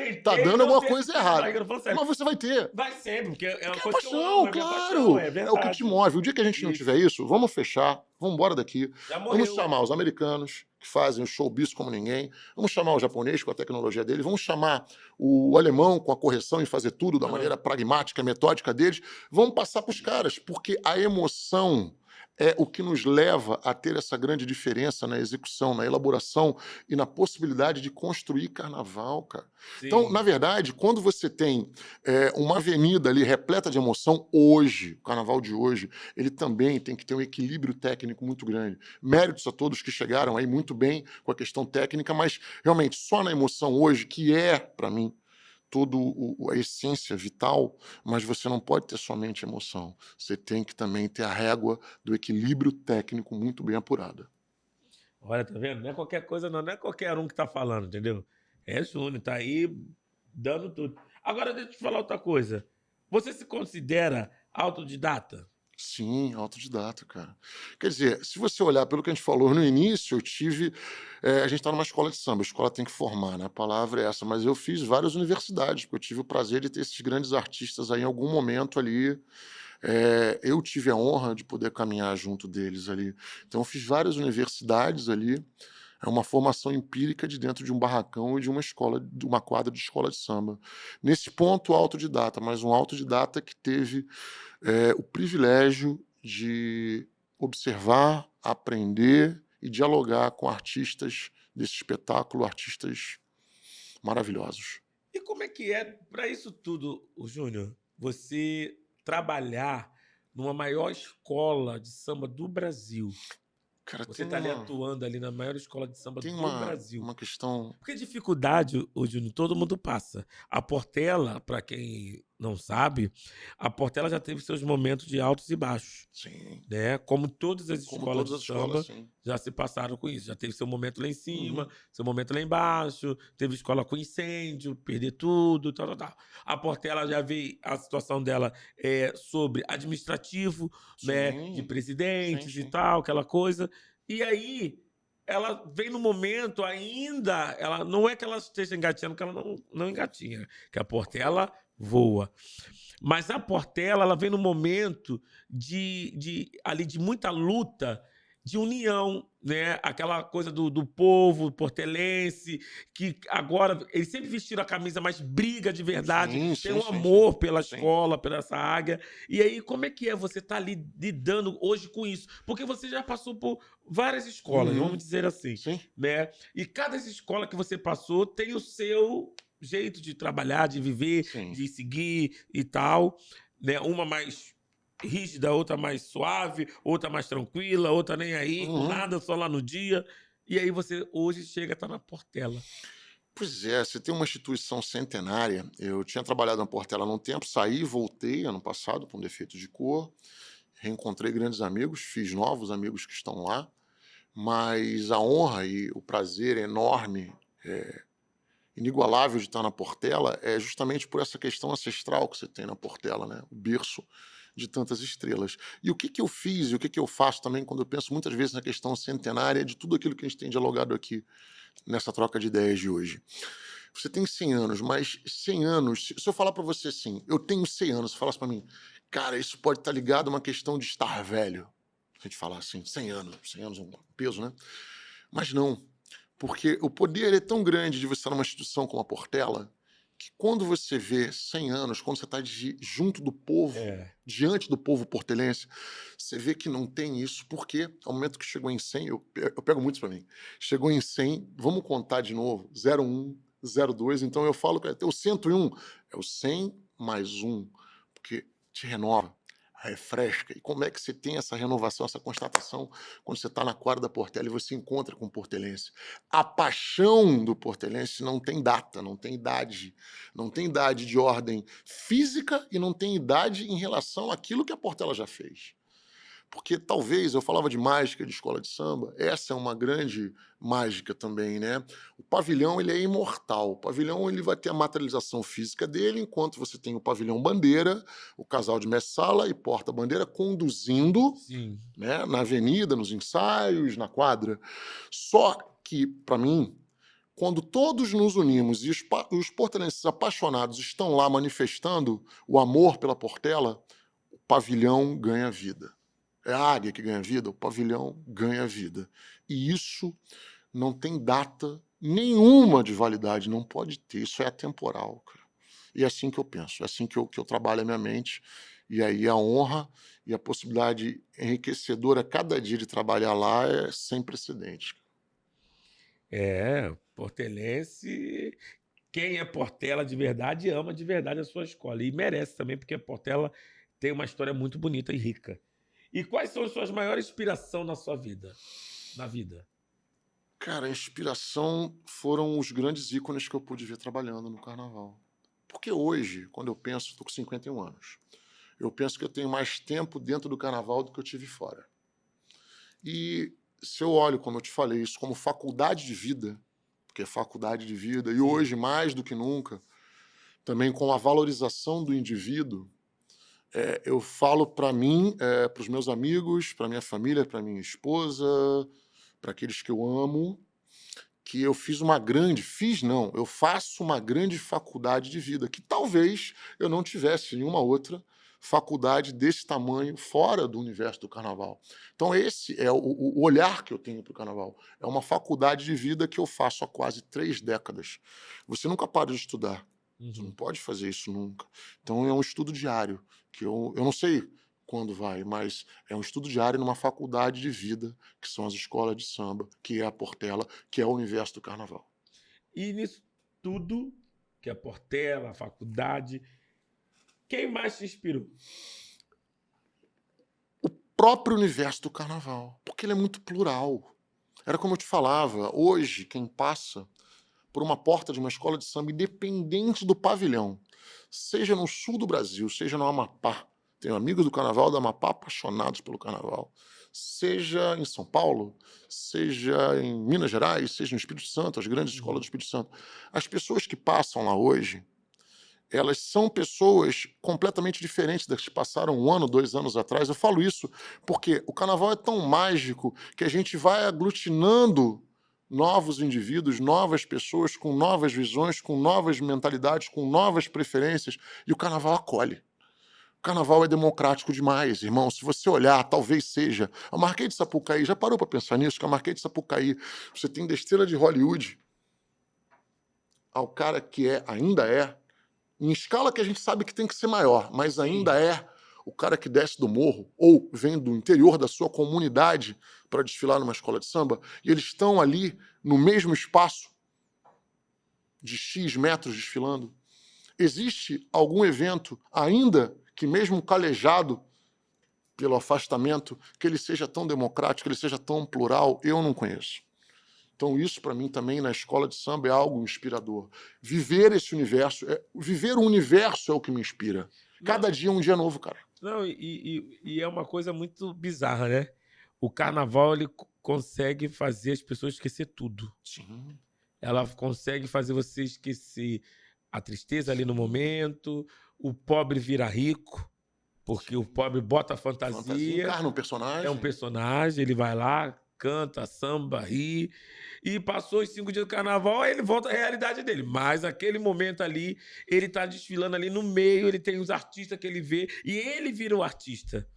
dando alguma coisa errada. Mas você vai ter. Vai sempre, porque é uma É coisa que eu paixão, amo, é minha claro. paixão, é É o que verdade. te move. O dia que a gente não Isso. tiver isso, vamos fechar, vamos embora daqui. Já Vamos morreu. chamar os americanos, que fazem o showbiz como ninguém. Vamos chamar o japonês com a tecnologia dele. Vamos chamar o alemão com a correção e fazer tudo da maneira pragmática, metódica deles. Vamos passar para os caras, porque a emoção é o que nos leva a ter essa grande diferença na execução, na elaboração e na possibilidade de construir carnaval, cara. Sim. Então, na verdade, quando você tem uma avenida ali repleta de emoção, hoje, o carnaval de hoje, ele também tem que ter um equilíbrio técnico muito grande. Méritos a todos que chegaram aí muito bem com a questão técnica, mas realmente só na emoção hoje, que é, para mim, toda a essência vital, mas você não pode ter somente emoção. Você tem que também ter a régua do equilíbrio técnico muito bem apurada. Olha, tá vendo? Não é qualquer coisa, não é qualquer um que tá falando, entendeu? É Júnior, tá aí dando tudo. Agora, deixa eu te falar outra coisa. Você se considera autodidata? Sim, autodidata, cara. Quer dizer, se você olhar pelo que a gente falou no início, eu tive. A gente está numa escola de samba, a escola tem que formar, né? A palavra é essa, mas eu fiz várias universidades, porque eu tive o prazer de ter esses grandes artistas aí em algum momento ali. Eu tive a honra de poder caminhar junto deles ali. Então, eu fiz várias universidades ali. É uma formação empírica de dentro de um barracão e de uma escola, de uma quadra de escola de samba. Nesse ponto, autodidata, mas um autodidata que teve o privilégio de observar, aprender e dialogar com artistas desse espetáculo artistas maravilhosos. E como é que é para isso tudo, o Júnior, você trabalhar numa maior escola de samba do Brasil? Cara, Você está ali atuando ali na maior escola de samba tem do Brasil. uma questão. Porque dificuldade, ô Júnior, todo mundo passa. A Portela, para quem não sabe, a Portela já teve seus momentos de altos e baixos, Sim, né? Como todas as como escolas todas de as escolas, samba sim. já se passaram com isso. Já teve seu momento lá em cima, Uhum. seu momento lá embaixo, teve escola com incêndio, perder tudo, tal, tal, tal. A Portela já veio, a situação dela é sobre administrativo, né? De Sim, sim, presidentes e sim. tal, aquela coisa. E aí ela vem no momento ainda, ela não é que ela esteja engatinhando, que ela não engatinha, que a Portela voa. Mas a Portela, ela vem no momento ali de muita luta, de união, né? Aquela coisa do povo portelense, que agora eles sempre vestiram a camisa, mas briga de verdade, Sim, tem sim, um sim, sim. amor pela Sim. escola, pela essa águia. E aí, como é que é você estar ali lidando hoje com isso? Porque você já passou por várias escolas, vamos Uhum. dizer assim, Sim. né? E cada escola que você passou tem o seu jeito de trabalhar, de viver, Sim. de seguir e tal, né? Uma mais rígida, outra mais suave, outra mais tranquila, outra nem aí, com Uhum. nada, só lá no dia. E aí você hoje chega, tá na Portela. Pois é, você tem uma instituição centenária. Eu tinha trabalhado na Portela há um tempo, saí, voltei ano passado com defeito de cor, reencontrei grandes amigos, fiz novos amigos que estão lá, mas a honra e o prazer enorme, inigualável de estar na Portela é justamente por essa questão ancestral que você tem na Portela, né? O berço de tantas estrelas. E o que que eu fiz e o que que eu faço também quando eu penso muitas vezes na questão centenária de tudo aquilo que a gente tem dialogado aqui nessa troca de ideias de hoje. Você tem 100 anos, mas 100 anos, se eu falar para você assim, eu tenho 100 anos, você falasse para mim, cara, isso pode estar ligado a uma questão de estar velho. Se a gente falar assim, 100 anos é um peso, né? Mas não, porque o poder é tão grande de você estar numa instituição como a Portela, que quando você vê 100 anos, quando você está junto do povo, É. diante do povo portelense, você vê que não tem isso, porque ao momento que chegou em 100, eu pego muito para mim, chegou em 100, vamos contar de novo, 01, 02, então eu falo que o 101 é o 100 mais um, porque te renova, refresca. E como é que você tem essa renovação, essa constatação quando você está na quadra da Portela e você encontra com o portelense? A paixão do portelense não tem data, não tem idade. Não tem idade de ordem física e não tem idade em relação àquilo que a Portela já fez. Porque talvez, eu falava de mágica de escola de samba, essa é uma grande mágica também, né? O pavilhão, ele é imortal. O pavilhão, ele vai ter a materialização física dele, enquanto você tem o pavilhão bandeira, o casal de mestre-sala e porta-bandeira conduzindo, Sim. né, na avenida, nos ensaios, na quadra. Só que, para mim, quando todos nos unimos e os portelenses apaixonados estão lá manifestando o amor pela Portela, o pavilhão ganha vida. É a águia que ganha vida, o pavilhão ganha vida. E isso não tem data nenhuma de validade, não pode ter, isso é atemporal, cara. E é assim que eu penso, é assim que eu trabalho a minha mente, e aí a honra e a possibilidade enriquecedora cada dia de trabalhar lá é sem precedentes. É, portelense, quem é Portela de verdade ama de verdade a sua escola. E merece também, porque a Portela tem uma história muito bonita e rica. E quais são as suas maiores inspirações na sua vida? Na vida? Cara, a inspiração foram os grandes ícones que eu pude ver trabalhando no carnaval. Porque hoje, quando eu penso, estou com 51 anos, eu penso que eu tenho mais tempo dentro do carnaval do que eu tive fora. E se eu olho, como eu te falei, isso como faculdade de vida, porque é faculdade de vida, e Sim. hoje, mais do que nunca, também com a valorização do indivíduo, eu falo para mim, para os meus amigos, para minha família, para minha esposa, para aqueles que eu amo, que eu fiz não, eu faço uma grande faculdade de vida, que talvez eu não tivesse nenhuma outra faculdade desse tamanho fora do universo do carnaval. Então esse é o olhar que eu tenho para o carnaval. É uma faculdade de vida que eu faço há quase 3 décadas. Você nunca para de estudar. Você não Uhum. pode fazer isso nunca. Então é um estudo diário, que eu não sei quando vai, mas é um estudo diário numa faculdade de vida, que são as escolas de samba, que é a Portela, que é o universo do carnaval. E nisso tudo, que é a Portela, a faculdade, quem mais te inspirou? O próprio universo do carnaval, porque ele é muito plural. Era como eu te falava, hoje quem passa por uma porta de uma escola de samba, independente do pavilhão, seja no sul do Brasil, seja no Amapá, tenho amigos do carnaval do Amapá apaixonados pelo carnaval, seja em São Paulo, seja em Minas Gerais, seja no Espírito Santo, as grandes escolas do Espírito Santo, as pessoas que passam lá hoje, elas são pessoas completamente diferentes das que passaram 1 ano, 2 anos atrás. Eu falo isso porque o carnaval é tão mágico que a gente vai aglutinando novos indivíduos, novas pessoas com novas visões, com novas mentalidades, com novas preferências, e o carnaval acolhe. O carnaval é democrático demais, irmão. Se você olhar, talvez seja a Marquês de Sapucaí. Já parou para pensar nisso? Que a Marquês de Sapucaí, você tem da estrela de Hollywood ao cara que ainda é, em escala que a gente sabe que tem que ser maior, mas ainda é o cara que desce do morro ou vem do interior da sua comunidade para desfilar numa escola de samba, e eles estão ali no mesmo espaço de X metros desfilando. Existe algum evento, ainda que mesmo calejado pelo afastamento, que ele seja tão democrático, que ele seja tão plural? Eu não conheço. Então isso, para mim, também, na escola de samba, é algo inspirador. Viver esse universo, viver o universo é o que me inspira. Cada dia é um dia novo, cara. Não, e é uma coisa muito bizarra, né? O carnaval, ele consegue fazer as pessoas esquecer tudo. Sim. Ela consegue fazer você esquecer a tristeza ali no momento, o pobre vira rico, porque o pobre bota a fantasia, Encarna um personagem. é um personagem, ele vai lá, canta, samba, ri, e passou os 5 dias do carnaval, aí ele volta à realidade dele. Mas aquele momento ali, ele tá desfilando ali no meio, ele tem os artistas que ele vê, e ele vira o artista,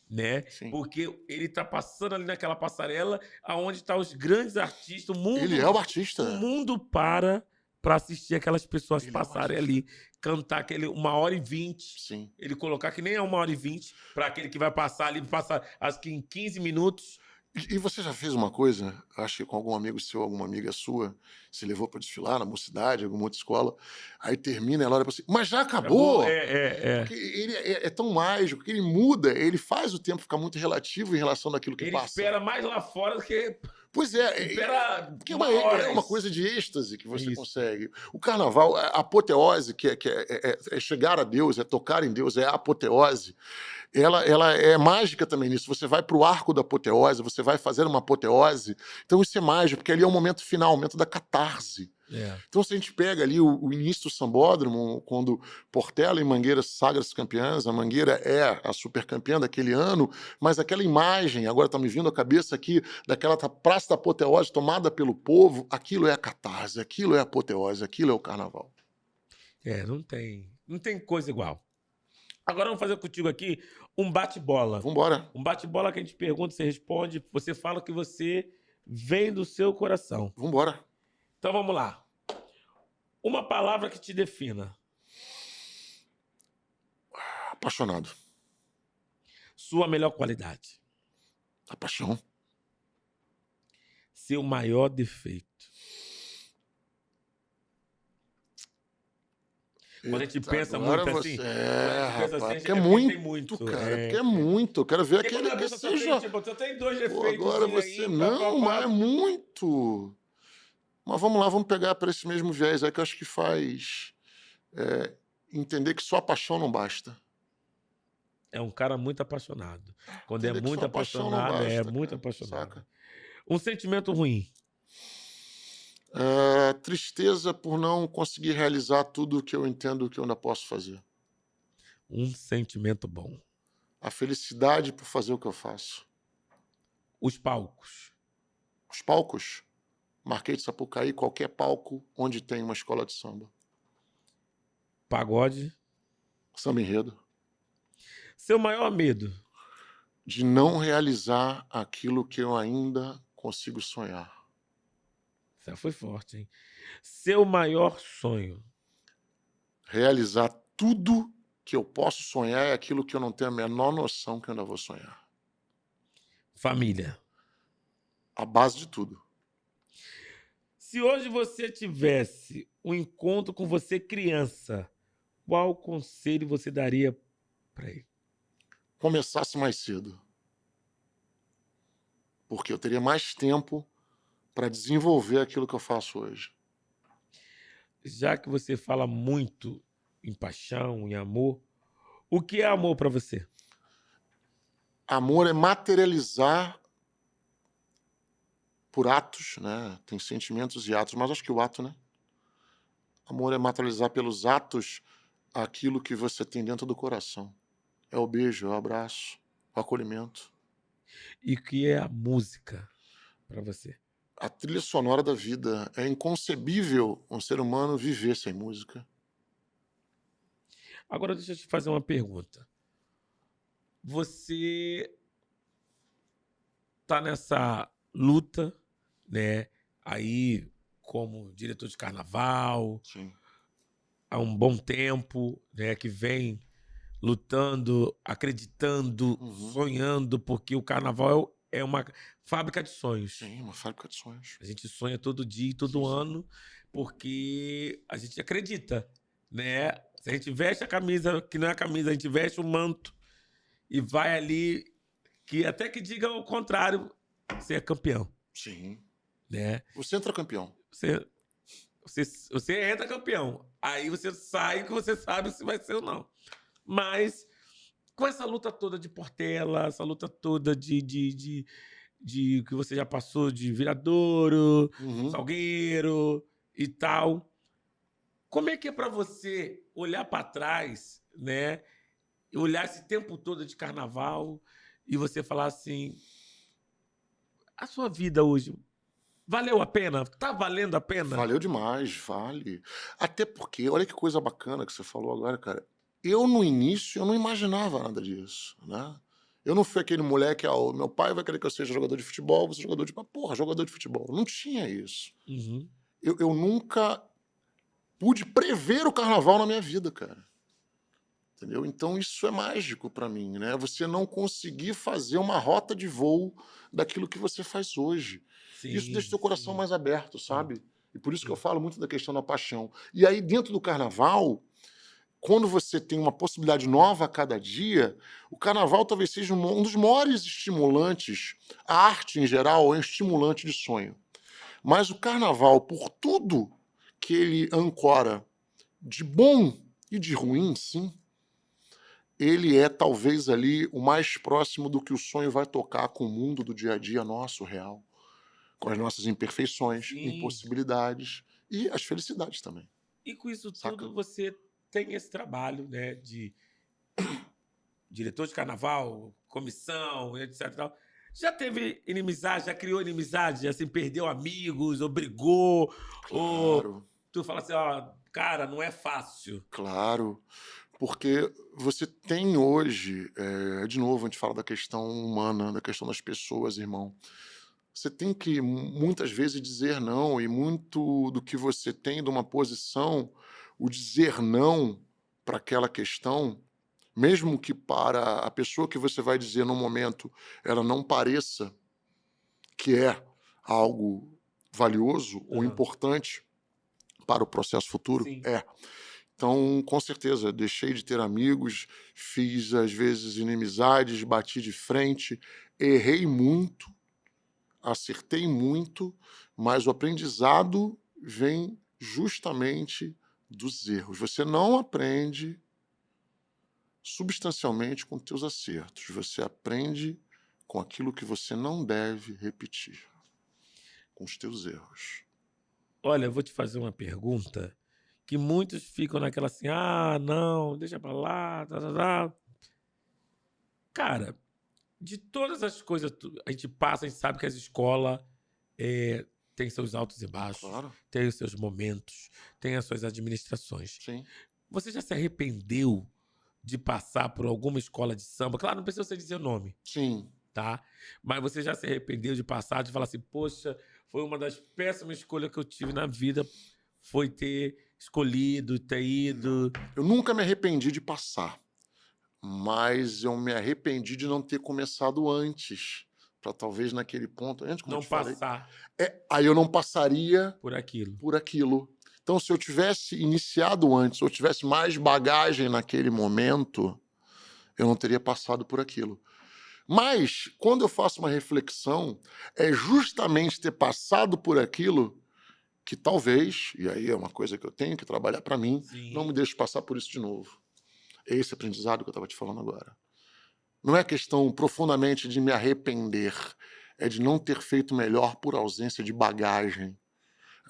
né? Sim. Porque ele tá passando ali naquela passarela, aonde tá os grandes artistas, o mundo... Ele é o artista. O mundo para assistir aquelas pessoas Ele passarem é um ali, cantar aquele 1h20. Sim. Ele colocar que nem é 1h20, para aquele que vai passar ali, passar acho que em 15 minutos. E você já fez uma coisa, acho que com algum amigo seu, alguma amiga sua, se levou para desfilar na mocidade, alguma outra escola, aí termina, ela olha para você, mas já acabou? Porque ele é tão mágico, que ele muda, ele faz o tempo ficar muito relativo em relação àquilo que Ele passa. espera mais lá fora do que... Pois é, Espera porque é uma coisa de êxtase que você Isso. consegue. O carnaval, a apoteose, que é chegar a Deus, é tocar em Deus, é a apoteose. Ela é mágica também nisso. Você vai para o arco da apoteose, você vai fazer uma apoteose. Então isso é mágico, porque ali é o momento final, o momento da catarse. Então, se a gente pega ali o início do sambódromo, quando Portela e Mangueira sagras campeãs, a Mangueira é a supercampeã daquele ano, mas aquela imagem, agora está me vindo à cabeça aqui, daquela praça da apoteose tomada pelo povo, aquilo é a catarse, aquilo é a apoteose, aquilo é o carnaval. Não tem coisa igual. Agora vamos fazer contigo aqui um bate-bola. Vambora. Um bate-bola que a gente pergunta, você responde, você fala o que você vem do seu coração. Vambora. Então vamos lá. Uma palavra que te defina. Apaixonado. Sua melhor qualidade. A paixão. Seu maior defeito. Quando a gente pensa muito assim... porque é muito, cara. Porque é muito. Eu quero ver aquele que seja... Você tem 2 defeitos. Agora você... Não, mas é muito... Mas vamos lá, vamos pegar para esse mesmo viés aí que eu acho que faz entender que só a paixão não basta. É um cara muito apaixonado. Quando Entender é muito apaixonado, basta, é muito cara, apaixonado. saca? Um sentimento ruim. Tristeza por não conseguir realizar tudo o que eu entendo que eu ainda posso fazer. Um sentimento bom. A felicidade por fazer o que eu faço. Os palcos. Os palcos? Marquês de Sapucaí, qualquer palco onde tem uma escola de samba. Pagode. Samba enredo. Seu maior medo? De não realizar aquilo que eu ainda consigo sonhar. Isso foi forte, hein? Seu maior sonho? Realizar tudo que eu posso sonhar é aquilo que eu não tenho a menor noção que eu ainda vou sonhar. Família. A base de tudo. Se hoje você tivesse um encontro com você criança, qual conselho você daria para ele? Começasse mais cedo. Porque eu teria mais tempo para desenvolver aquilo que eu faço hoje. Já que você fala muito em paixão, em amor, o que é amor para você? Amor é materializar por atos, né? Tem sentimentos e atos, mas acho que o ato, né? Amor é materializar pelos atos aquilo que você tem dentro do coração. É o beijo, é o abraço, o acolhimento. E o que é a música para você? A trilha sonora da vida. É inconcebível um ser humano viver sem música. Agora deixa eu te fazer uma pergunta. Você tá nessa luta, né? Aí como diretor de carnaval, Sim. há um bom tempo, né? Que vem lutando, acreditando, Uhum. sonhando, porque o carnaval é uma fábrica de sonhos. Sim, uma fábrica de sonhos. A gente sonha todo dia e todo Sim, sim. ano, porque a gente acredita, né? Se a gente veste a camisa, que não é a camisa, a gente veste o manto e vai ali, que até que diga o contrário, você é campeão, Sim. né? Você entra campeão. Você entra campeão, aí você sai que você sabe se vai ser ou não. Mas com essa luta toda de Portela, essa luta toda de que você já passou de Viradouro, Uhum. Salgueiro e tal, como é que é para você olhar para trás, né? Olhar esse tempo todo de carnaval e você falar assim, a sua vida hoje valeu a pena? Tá valendo a pena? Valeu demais, vale. Até porque, olha que coisa bacana que você falou agora, cara. Eu, no início, eu não imaginava nada disso, né? Eu não fui aquele moleque, o meu pai vai querer que eu seja jogador de futebol, você jogador de... Porra, jogador de futebol. Não tinha isso. Uhum. Eu nunca pude prever o carnaval na minha vida, cara. Entendeu? Então isso é mágico pra mim, né? Você não conseguir fazer uma rota de voo daquilo que você faz hoje. Isso deixa o Sim, seu coração sim, mais aberto, sim, sabe? E por isso que eu sim. falo muito da questão da paixão. E aí, dentro do carnaval, quando você tem uma possibilidade nova a cada dia, o carnaval talvez seja um dos maiores estimulantes. A arte, em geral, é um estimulante de sonho. Mas o carnaval, por tudo que ele ancora de bom e de ruim, sim, ele é talvez ali o mais próximo do que o sonho vai tocar com o mundo do dia a dia nosso, real. Com as nossas imperfeições, Sim. impossibilidades e as felicidades também, E com isso saca? tudo você tem esse trabalho, né, de diretor de carnaval, comissão, etc e tal. Já teve inimizade, já criou inimizade, assim, perdeu amigos, ou brigou, ou Claro, tu fala assim, ó, cara, não é fácil. claro. Porque você tem hoje, de novo, a gente fala da questão humana, da questão das pessoas, irmão. Você tem que muitas vezes dizer não, e muito do que você tem de uma posição, o dizer não para aquela questão, mesmo que para a pessoa que você vai dizer no momento ela não pareça que é algo valioso ou Aham. importante para o processo futuro, Sim. é. Então, com certeza, deixei de ter amigos, fiz às vezes inimizades, bati de frente, errei muito, acertei muito, mas o aprendizado vem justamente dos erros. Você não aprende substancialmente com teus acertos, você aprende com aquilo que você não deve repetir, com os teus erros. Olha, eu vou te fazer uma pergunta que muitos ficam naquela assim, ah, não, deixa pra lá, tá, tá, tá. Cara, de todas as coisas, a gente passa, a gente sabe que as escolas têm seus altos e baixos, Claro, tem os seus momentos, tem as suas administrações. sim. Você já se arrependeu de passar por alguma escola de samba? Claro, não precisa você dizer o nome, Sim. tá? Mas você já se arrependeu de falar assim, poxa, foi uma das péssimas escolhas que eu tive na vida, foi ter escolhido, ter ido? Eu nunca me arrependi de passar, mas eu me arrependi de não ter começado antes, para talvez naquele ponto antes, como eu Não te falei, passar aí eu não passaria por aquilo. por aquilo. Então, se eu tivesse iniciado antes, ou tivesse mais bagagem naquele momento, eu não teria passado por aquilo. Mas, quando eu faço uma reflexão, é justamente ter passado por aquilo que talvez, e aí é uma coisa que eu tenho que trabalhar para mim, não me Sim. deixe passar por isso de novo. É esse aprendizado que eu estava te falando agora. Não é questão profundamente de me arrepender, é de não ter feito melhor por ausência de bagagem.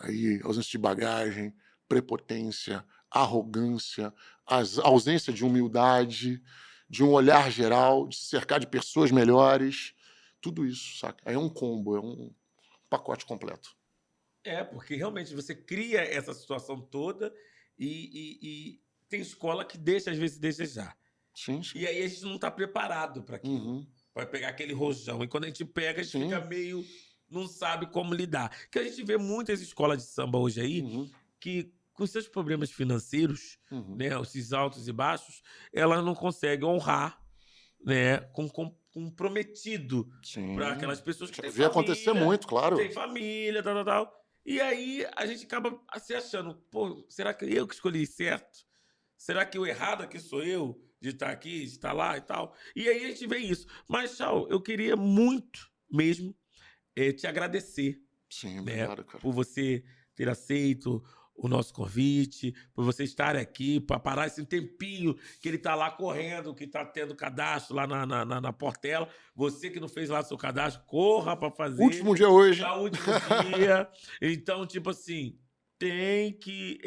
Aí, ausência de bagagem, prepotência, arrogância, ausência de humildade, de um olhar geral, de se cercar de pessoas melhores, tudo isso, saca? Aí é um combo, é um pacote completo. É, porque realmente você cria essa situação toda e tem escola que deixa, às vezes, desejar. Sim, sim. E aí a gente não está preparado para aquilo. Uhum. Vai pegar aquele rojão. E quando a gente pega, a gente fica Sim. meio. Não sabe como lidar. Porque a gente vê muitas escolas de samba hoje aí Uhum. que, com seus problemas financeiros, Uhum. né, esses altos e baixos, elas não conseguem honrar, né, com prometido para aquelas Sim. pessoas que Já têm vi acontecer família, muito, claro. tal, tal, tal. E aí a gente acaba se achando, pô, será que eu que escolhi certo? Será que o errado aqui sou eu de estar aqui, de estar lá e tal? E aí a gente vê isso. Mas, Tchau, eu queria muito mesmo te agradecer, Sim, né, obrigado, cara. por você ter aceito o nosso convite, por você estar aqui, para parar esse tempinho que ele está lá correndo, que está tendo cadastro lá na Portela. Você que não fez lá seu cadastro, corra para fazer. Último dia hoje. Tá último dia. Então, tipo assim, tem que.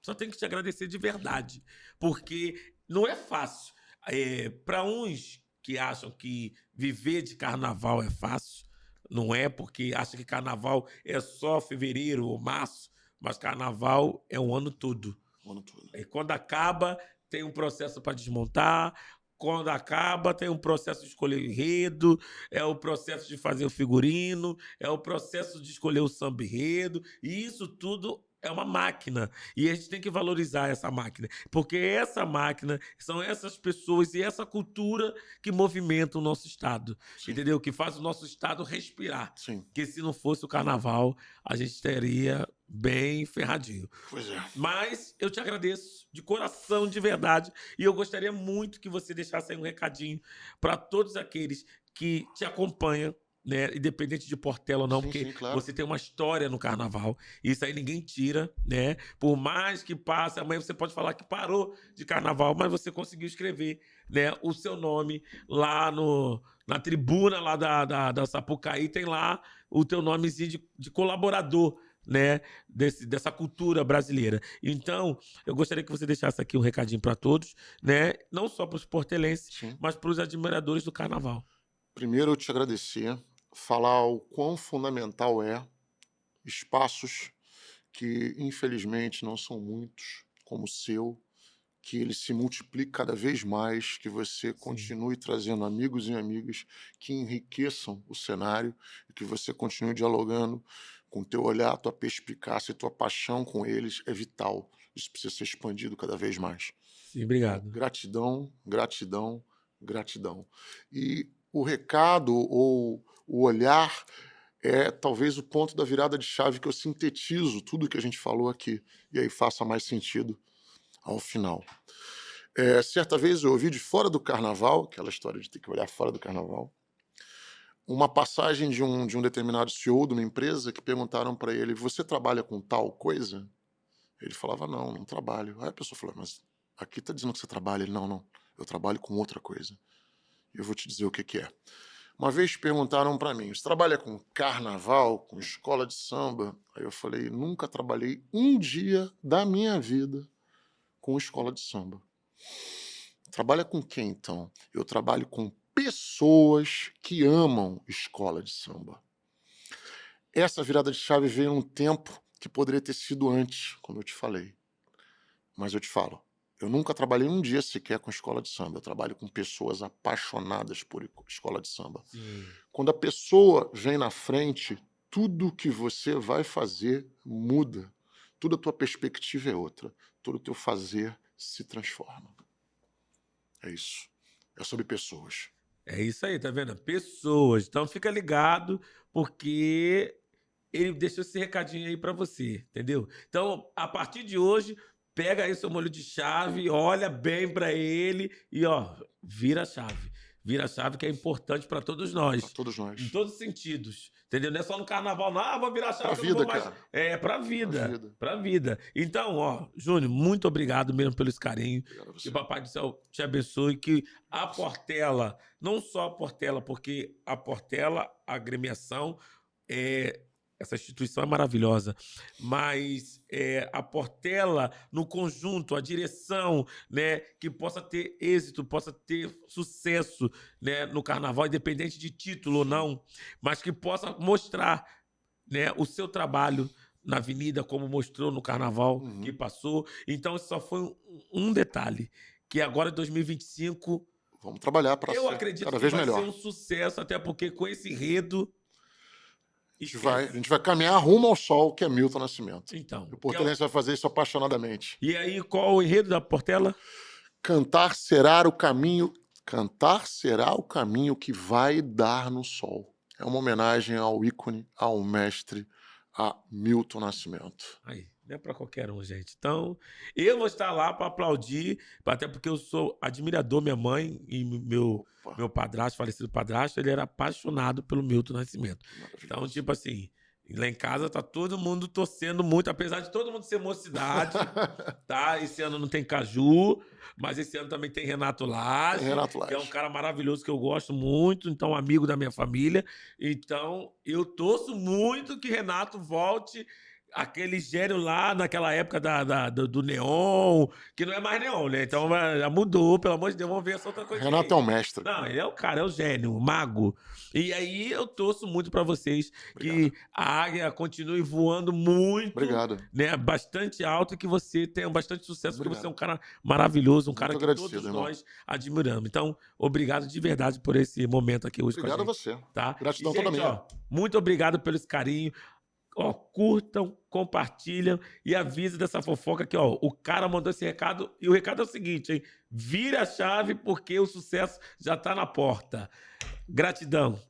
Só tem que te agradecer de verdade. Porque não é fácil. Para uns que acham que viver de carnaval é fácil, não é, porque acha que carnaval é só fevereiro ou março, mas carnaval é o ano todo. Ano todo. E quando acaba, tem um processo para desmontar. Quando acaba, tem um processo de escolher o enredo, é o processo de fazer o figurino, é o processo de escolher o samba enredo, e isso tudo é uma máquina. E a gente tem que valorizar essa máquina, porque essa máquina são essas pessoas e essa cultura que movimentam o nosso Estado, Sim. entendeu? Que faz o nosso Estado respirar. Sim. Porque se não fosse o carnaval, a gente estaria bem ferradinho. Pois é. Mas eu te agradeço de coração, de verdade, e eu gostaria muito que você deixasse aí um recadinho para todos aqueles que te acompanham, né, independente de Portela ou não, Sim, porque sim, claro. você tem uma história no carnaval, isso aí ninguém tira, né? Por mais que passe, amanhã você pode falar que parou de carnaval, mas você conseguiu escrever, né, o seu nome lá na tribuna lá da Sapucaí, tem lá o teu nomezinho de colaborador, né, dessa cultura brasileira. Então, eu gostaria que você deixasse aqui um recadinho para todos, né, não só para os portelenses, Sim. mas para os admiradores do carnaval. Primeiro eu te agradecer, falar o quão fundamental é espaços que infelizmente não são muitos, como o seu, que ele se multiplique cada vez mais, que você Sim. continue trazendo amigos e amigas que enriqueçam o cenário e que você continue dialogando com teu olhar, tua perspicácia e tua paixão com eles é vital. Isso precisa ser expandido cada vez mais. Sim, Então, obrigado. gratidão, gratidão, gratidão. E o recado ou o olhar é talvez o ponto da virada de chave que eu sintetizo tudo que a gente falou aqui e aí faça mais sentido ao final. Certa vez eu ouvi de fora do carnaval, aquela história de ter que olhar fora do carnaval, uma passagem de um determinado CEO de uma empresa que perguntaram para ele: você trabalha com tal coisa? Ele falava: não, não trabalho. Aí a pessoa falou: mas aqui está dizendo que você trabalha. Ele: não, não, eu trabalho com outra coisa. E eu vou te dizer o que é. Uma vez perguntaram para mim: você trabalha com carnaval, com escola de samba? Aí eu falei: nunca trabalhei um dia da minha vida com escola de samba. Trabalha com quem, então? Eu trabalho com pessoas que amam escola de samba. Essa virada de chave veio num tempo que poderia ter sido antes, como eu te falei. Mas eu te falo, eu nunca trabalhei um dia sequer com escola de samba. Eu trabalho com pessoas apaixonadas por escola de samba. Sim. Quando a pessoa vem na frente, tudo que você vai fazer muda. Tudo a tua perspectiva é outra. Todo o teu fazer se transforma. É isso. É sobre pessoas. É isso aí, tá vendo? Pessoas. Então fica ligado, porque ele deixou esse recadinho aí pra você, entendeu? Então, a partir de hoje, pega aí seu molho de chave, olha bem pra ele e, ó, vira a chave. Vira a chave, que é importante pra todos Para nós. todos Em nós. todos os sentidos, entendeu? Não é só no carnaval, não. Ah, vou virar a Pra chave, eu não vou vida, mais. cara. É, pra Pra vida. vida. Pra vida. Então, ó, Júnior, muito obrigado mesmo pelo esse carinho. Obrigado a Que você. o Papai do Céu te abençoe. Que a Portela, não só a Portela, porque a Portela, a agremiação, essa instituição é maravilhosa, mas a Portela, no conjunto, a direção, né, que possa ter êxito, possa ter sucesso, né, no carnaval, independente de título ou Sim. não, mas que possa mostrar, né, o seu trabalho na avenida, como mostrou no carnaval que Uhum. passou. Então, isso só foi um detalhe, que agora em 2025, Vamos trabalhar para eu ser acredito cada que vez vai ser melhor. um sucesso, até porque com esse enredo, A esquece. gente vai caminhar rumo ao sol, que é Milton Nascimento. Então, E o que é o- Portelense vai fazer isso apaixonadamente. E aí, qual o enredo da Portela? Cantar será o caminho que vai dar no sol. É uma homenagem ao ícone, ao mestre, a Milton Nascimento. Aí, não é pra qualquer um, gente. Então, eu vou estar lá para aplaudir, até porque eu sou admirador, minha mãe e meu Opa, padrasto, falecido padrasto, ele era apaixonado pelo Milton Nascimento. Então, maravilhoso. tipo assim, lá em casa tá todo mundo torcendo muito, apesar de todo mundo ser mocidade, tá? Esse ano não tem Caju, mas esse ano também tem Renato Lage, Renato que é um Lage. cara maravilhoso que eu gosto muito, então amigo da minha família. Então, eu torço muito que Renato volte aquele gênio lá naquela época do Neon, que não é mais Neon, né? Então já mudou, pelo amor de Deus, vamos ver essa outra coisa aí. Renato é um mestre. Não, ele é o cara, é o gênio, o mago. E aí eu torço muito pra vocês Obrigado. que a águia continue voando muito, Obrigado. né? Bastante alto e que você tenha bastante sucesso, porque Obrigado. você é um cara maravilhoso, um cara Muito que agradecido, todos irmão. nós admiramos. Então, obrigado de verdade por esse momento aqui hoje Obrigado a com a gente. você. Tá? Gratidão E, toda gente, minha. ó, muito obrigado pelo esse carinho. Ó, curtam, compartilham e avisem dessa fofoca aqui, ó. O cara mandou esse recado e o recado é o seguinte, hein? Vira a chave porque o sucesso já tá na porta. Gratidão.